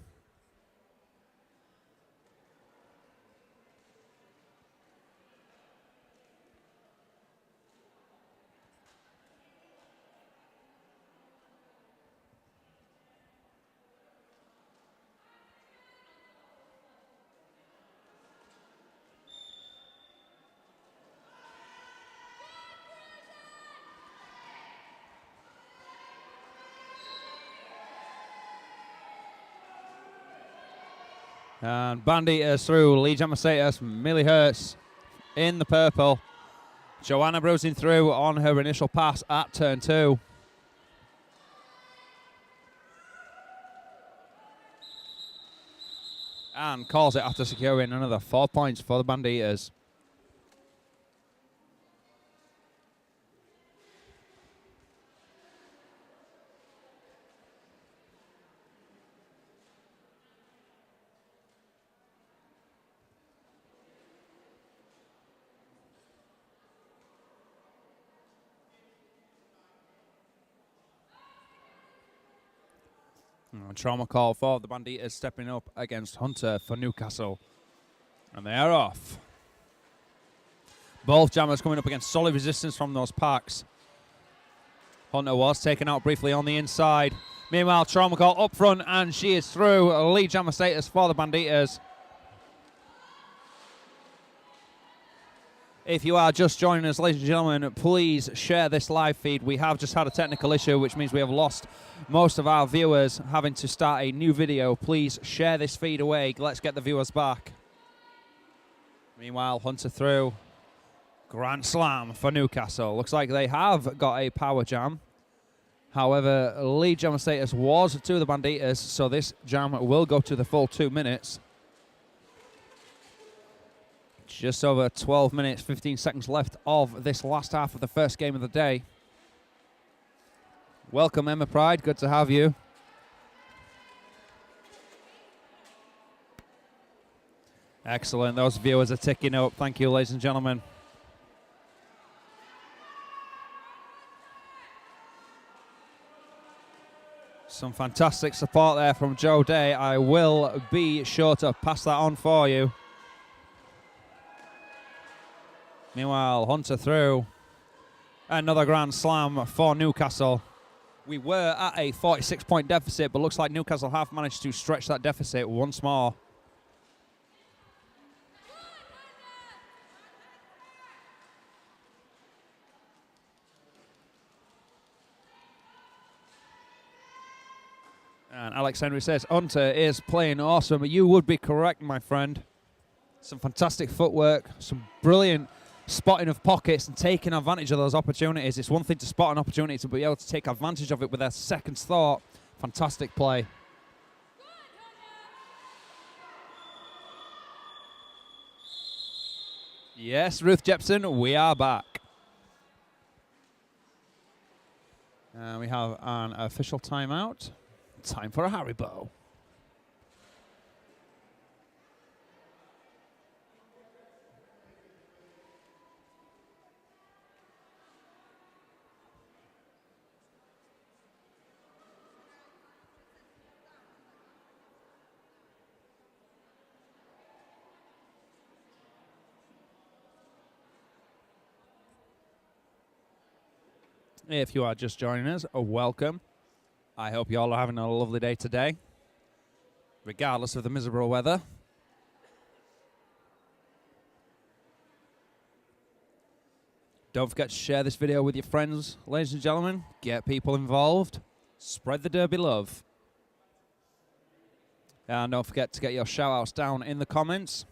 S1: And Banditas through. Lee Jamasetas, Millie Hurts in the purple. Joanna Bruising through on her initial pass at turn 2. And calls it after securing another 4 points for the Banditas. Trauma call for the Banditas stepping up against Hunter for Newcastle. And they are off. Both jammers coming up against solid resistance from those packs. Hunter was taken out briefly on the inside. Meanwhile, trauma call up front, and she is through. Lee Jamasetas for the Banditas. If you are just joining us, ladies and gentlemen, please share this live feed. We have just had a technical issue, which means we have lost most of our viewers, having to start a new video. Please share this feed away. Let's get the viewers back. Meanwhile, Hunter through. Grand slam for Newcastle. Looks like they have got a power jam. However, Lee Jamasetas was to the Banditas, so this jam will go to the full 2 minutes. Just over 12 minutes, 15 seconds left of this last half of the first game of the day. Welcome, Emma Pride. Good to have you. Excellent. Those viewers are ticking up. Thank you, ladies and gentlemen. Some fantastic support there from Joe Day. I will be sure to pass that on for you. Meanwhile, Hunter through. Another grand slam for Newcastle. We were at a 46-point deficit, but looks like Newcastle have managed to stretch that deficit once more. And Alex Henry says, Hunter is playing awesome. You would be correct, my friend. Some fantastic footwork, some brilliant spotting of pockets and taking advantage of those opportunities. It's one thing to spot an opportunity, to be able to take advantage of it with a second's thought. Fantastic play. Yes, Ruth Jepson, we are back. We have an official timeout. Time for a Haribo. If you are just joining us, welcome. I hope you all are having a lovely day today, regardless of the miserable weather. Don't forget to share this video with your friends, ladies and gentlemen. Get people involved. Spread the derby love. And don't forget to get your shout-outs down in the comments.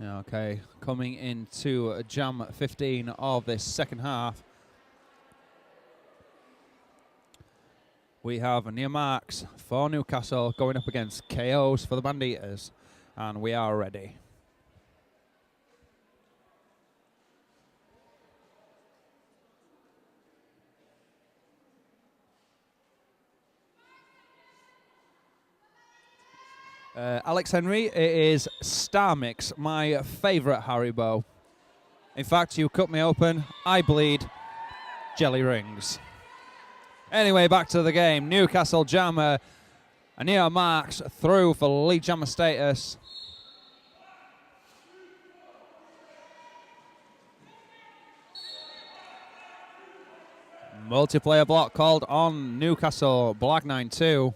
S1: Okay, coming into jam 15 of this second half, we have near marks for Newcastle going up against KOs for the Banditas, and we are ready. Alex Henry, it is Star Mix, my favourite Haribo. In fact, you cut me open, I bleed, jelly rings. Anyway, back to the game. Newcastle jammer, Anea Marks through for lead jammer status. Multiplayer block called on Newcastle, Black 9-2.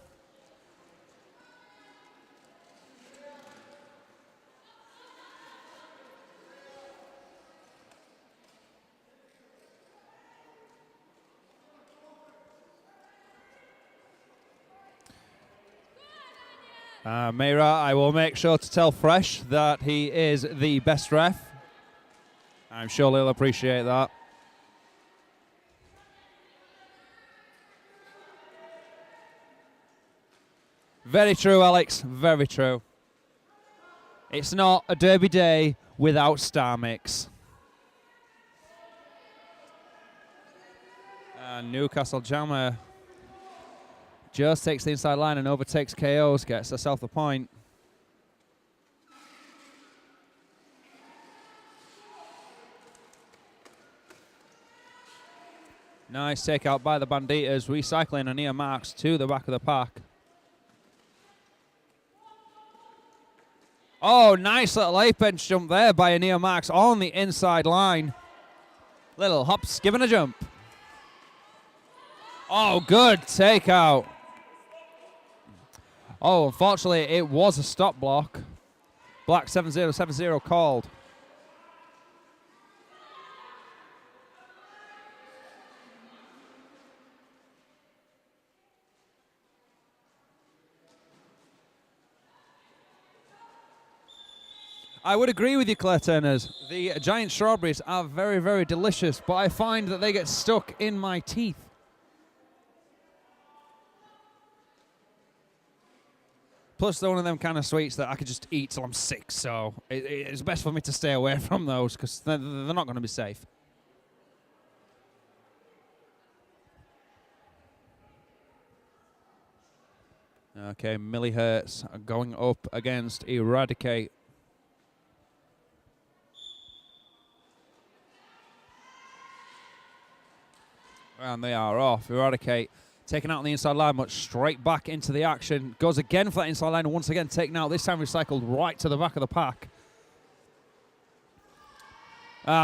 S1: Meira, I will make sure to tell Fresh that he is the best ref. I'm sure he'll appreciate that. Very true, Alex. Very true. It's not a derby day without Star Mix. Newcastle jammer just takes the inside line and overtakes KOs, gets herself the point. Nice takeout by the Banditas, recycling Anea Marks to the back of the pack. Oh, nice little apex jump there by Anea Marks on the inside line. Little hop, skip and a jump. Oh, good takeout. Oh, unfortunately, it was a stop block. Black 7070 called. I would agree with you, Claire Turners. The giant strawberries are very, very delicious, but I find that they get stuck in my teeth. Plus, they're one of them kind of sweets that I could just eat till I'm sick, so it's best for me to stay away from those because they're not going to be safe. Okay, millihertz going up against Eradicate. And they are off. Eradicate taken out on the inside line, but straight back into the action. Goes again for that inside line, and once again taken out. This time recycled right to the back of the pack.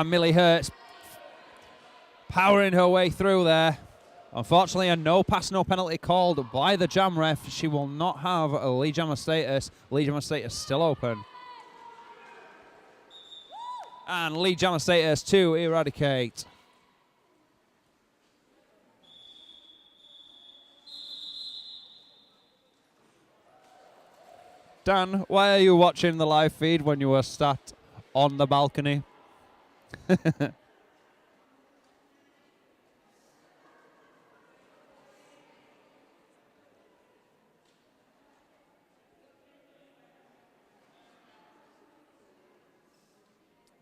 S1: Millie Hurts powering her way through there. Unfortunately, a no pass, no penalty called by the jam ref. She will not have a lead jammer status. Lead jammer status still open. And lead jammer status to Eradicate. Dan, why are you watching the live feed when you were sat on the balcony?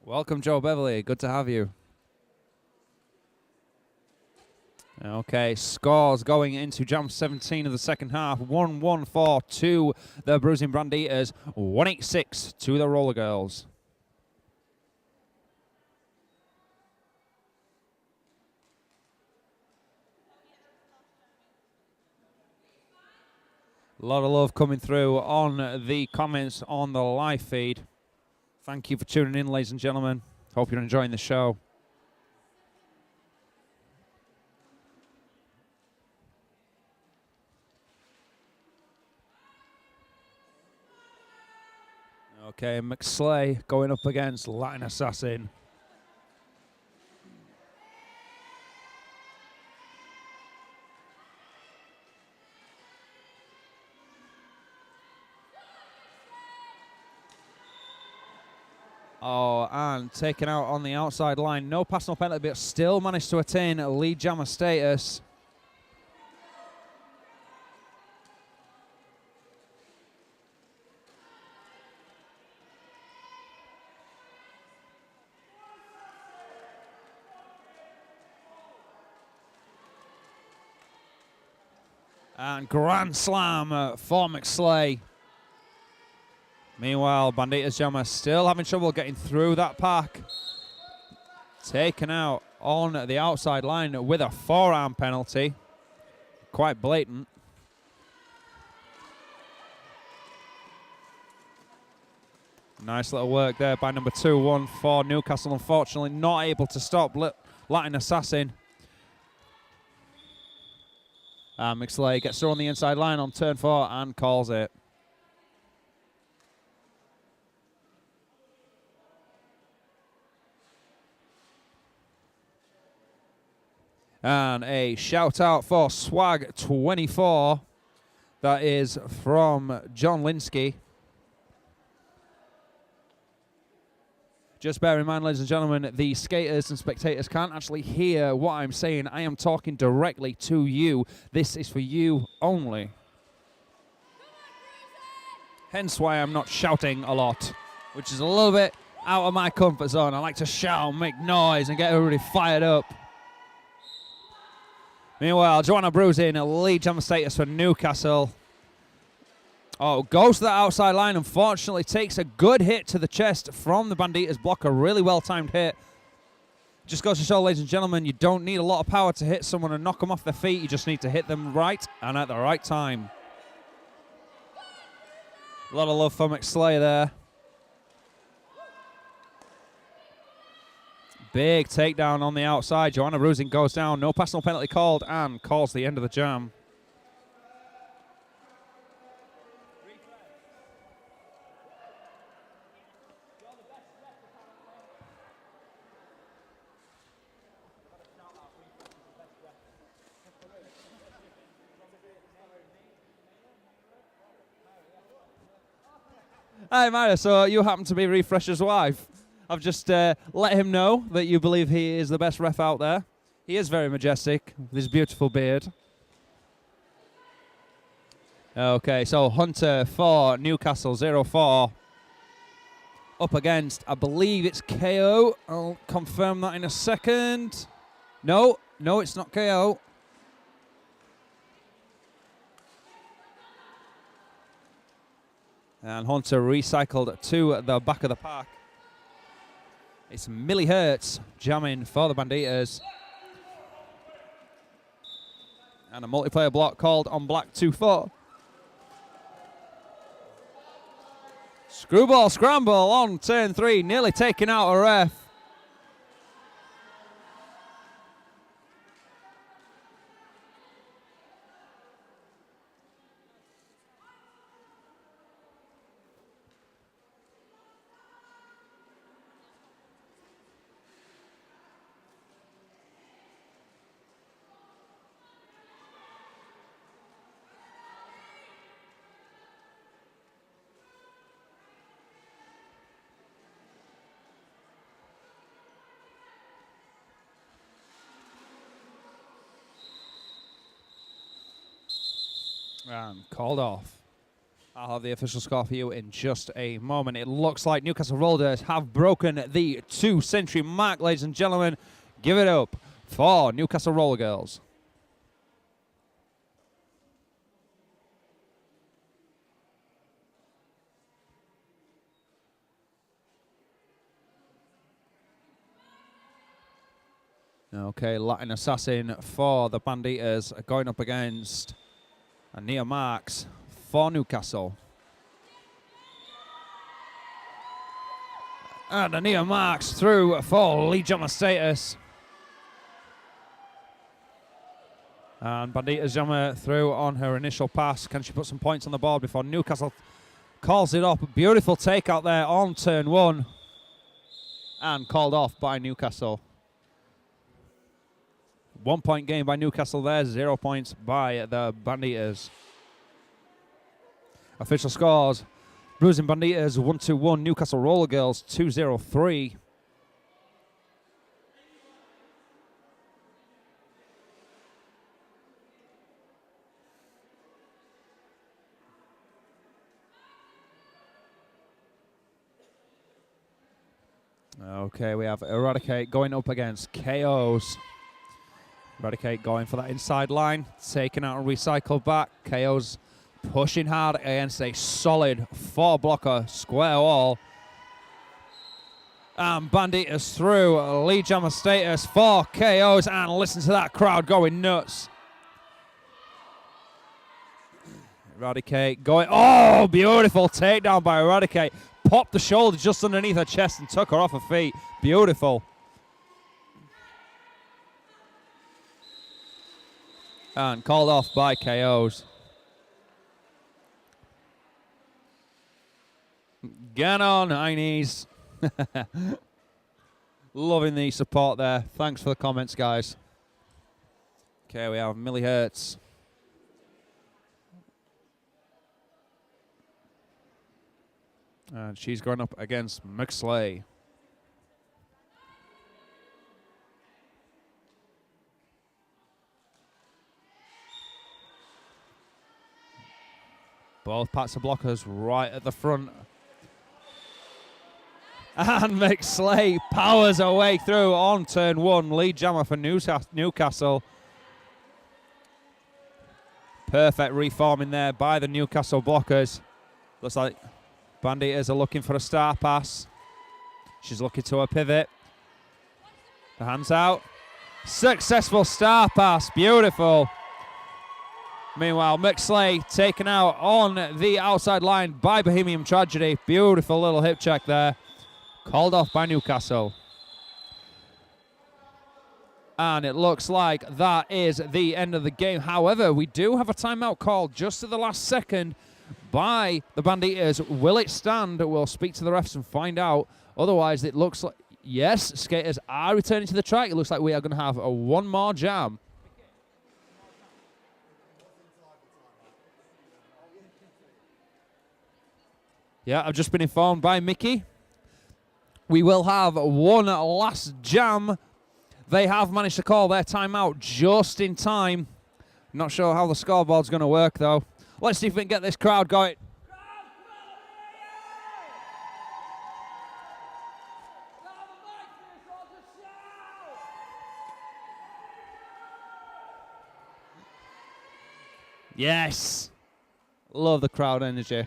S1: Welcome, Joe Beverly. Good to have you. Okay, scores going into jam 17 of the second half. 1-1-4 to the Bruising Banditas. 1-8-6 to the Roller Girls. A lot of love coming through on the comments on the live feed. Thank you for tuning in, ladies and gentlemen. Hope you're enjoying the show. Okay, McSlay going up against Latin Assassin. Oh, and taken out on the outside line. No pass, no penalty, but still managed to attain lead jammer status. And grand slam for McSlay. Meanwhile, Banditas Jammer still having trouble getting through that pack. Taken out on the outside line with a forearm penalty. Quite blatant. Nice little work there by number 2-1 for Newcastle. Unfortunately, not able to stop Latin Assassin. McSlay gets through on the inside line on turn 4 and calls it. And a shout out for Swag 24. That is from John Linsky. Just bear in mind, ladies and gentlemen, the skaters and spectators can't actually hear what I'm saying. I am talking directly to you. This is for you only. Hence why I'm not shouting a lot, which is a little bit out of my comfort zone. I like to shout, make noise, and get everybody fired up. Meanwhile, Joanna Bruising, lead jammer status for Newcastle. Oh, goes to that outside line. Unfortunately, takes a good hit to the chest from the Banditas blocker. Really well-timed hit. Just goes to show, ladies and gentlemen, you don't need a lot of power to hit someone and knock them off their feet. You just need to hit them right and at the right time. A lot of love for McSlay there. Big takedown on the outside. Joanna Bruising goes down. No pass, no penalty called, and calls the end of the jam. Hey, Mario, so you happen to be Refresher's wife. I've just let him know that you believe he is the best ref out there. He is very majestic with his beautiful beard. Okay, so Hunter for Newcastle, 0-4. Up against, I believe it's KO. I'll confirm that in a second. No, it's not KO. And Hunter recycled to the back of the pack. It's Millie Hertz jamming for the Banditas. And a multiplayer block called on black 2-4. Screwball scramble on turn 3, nearly taking out a ref. And called off. I'll have the official score for you in just a moment. It looks like Newcastle Rollers have broken the 2-century mark, ladies and gentlemen. Give it up for Newcastle Roller Girls. Okay, Latin Assassin for the Banditas going up against Ania Marks for Newcastle. And Ania Marks through for lead jammer status. And Banditas jammer through on her initial pass. Can she put some points on the board before Newcastle calls it up? Beautiful take out there on turn 1. And called off by Newcastle. 1 point game by Newcastle there, 0 points by the Banditas. Official scores Bruising Banditas 121, Newcastle Roller Girls 203. Okay, we have Eradicate going up against KOs. Eradicate going for that inside line, taken out and recycled back. KOs pushing hard against a solid 4-blocker square wall. And Banditas through lead jammer status for KOs, and listen to that crowd going nuts. Eradicate going, oh, beautiful takedown by Eradicate. Popped the shoulder just underneath her chest and took her off her feet. Beautiful. And called off by KOs. Get on, Hinnies. Loving the support there. Thanks for the comments, guys. Okay, we have Millie Hertz. And she's going up against McSlay. Both packs of blockers right at the front. And McSlay powers her way through on turn one. Lead jammer for Newcastle. Perfect reforming there by the Newcastle blockers. Looks like Banditas are looking for a star pass. She's looking to a pivot. The hands out. Successful star pass. Beautiful. Meanwhile, McSlay taken out on the outside line by Bohemian Tragedy. Beautiful little hip check there. Called off by Newcastle. And it looks like that is the end of the game. However, we do have a timeout called just at the last second by the Banditas. Will it stand? We'll speak to the refs and find out. Otherwise, it looks like, yes, skaters are returning to the track. It looks like we are going to have one more jam. Yeah, I've just been informed by Mickey. We will have one last jam. They have managed to call their timeout just in time. Not sure how the scoreboard's going to work, though. Let's see if we can get this crowd going. Yes. Love the crowd energy.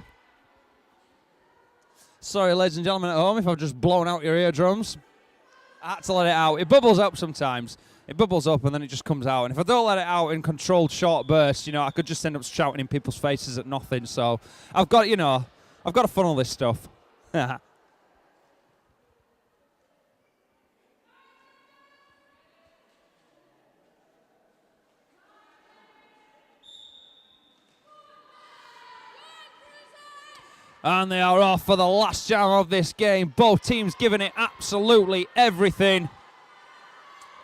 S1: Sorry, ladies and gentlemen at home, if I've just blown out your eardrums. I had to let it out. It bubbles up sometimes. It bubbles up and then it just comes out. And if I don't let it out in controlled short bursts, you know, I could just end up shouting in people's faces at nothing. So I've got, you know, I've got to funnel this stuff. And they are off for the last jam of this game. Both teams giving it absolutely everything.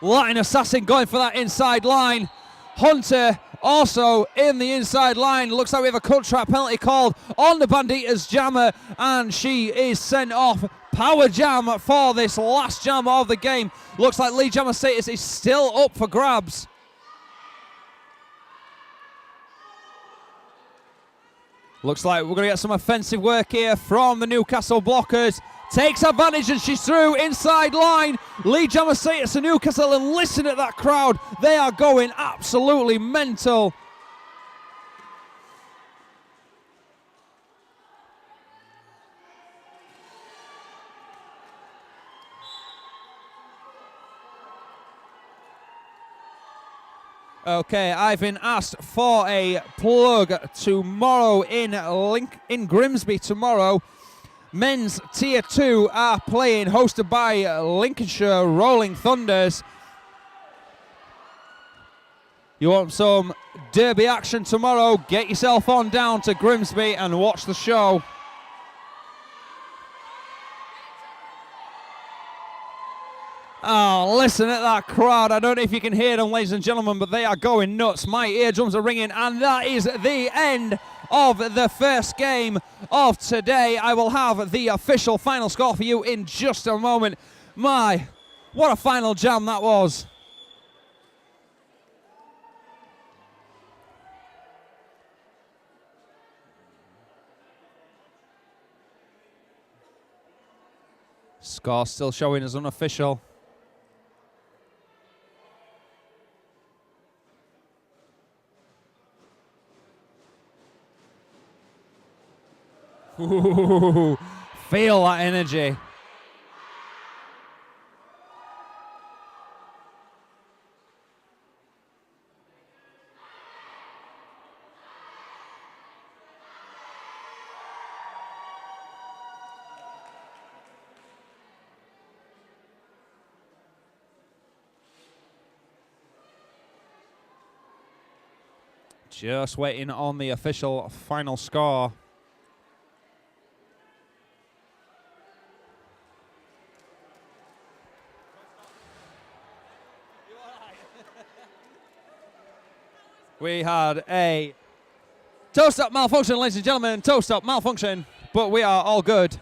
S1: Latin Assassin going for that inside line. Hunter also in the inside line. Looks like we have a cut trap penalty called on the Banditas jammer. And she is sent off. Power jam for this last jam of the game. Looks like lead jammer status is still up for grabs. Looks like we're going to get some offensive work here from the Newcastle blockers. Takes advantage and she's through inside line. Lead jammer status to Newcastle, and listen at that crowd. They are going absolutely mental. Okay, I've been asked for a plug tomorrow in Grimsby tomorrow. Men's Tier 2 are playing, hosted by Lincolnshire Rolling Thunders. You want some derby action tomorrow? Get yourself on down to Grimsby and watch the show. Oh, listen at that crowd. I don't know if you can hear them, ladies and gentlemen, but they are going nuts. My eardrums are ringing, and that is the end of the first game of today. I will have the official final score for you in just a moment. My, what a final jam that was. Score still showing as unofficial. Ooh, feel that energy. Just waiting on the official final score. We had a toast-up malfunction, ladies and gentlemen. Toast-up malfunction, but we are all good.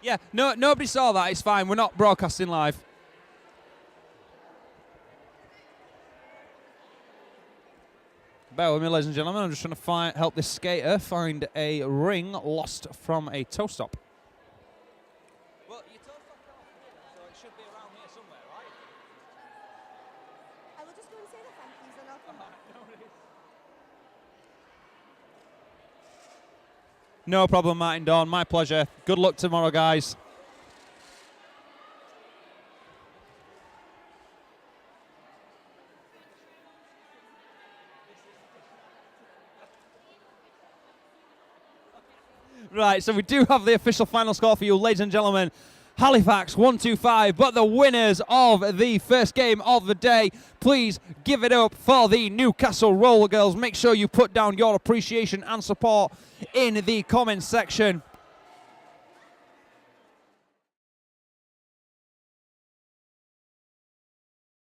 S1: Yeah, nobody saw that. It's fine. We're not broadcasting live. Bear with me, ladies and gentlemen. I'm just trying to help this skater find a ring lost from a toast-up. Well, your toast-up off here, so it should be around here somewhere, right?
S2: I will just go and say the thank yous and I'll come back.
S1: No problem, Martin Dawn. My pleasure. Good luck tomorrow, guys. Right, so we do have the official final score for you, ladies and gentlemen. Halifax 125, but the winners of the first game of the day, please give it up for the Newcastle Roller Girls. Make sure you put down your appreciation and support in the comments section.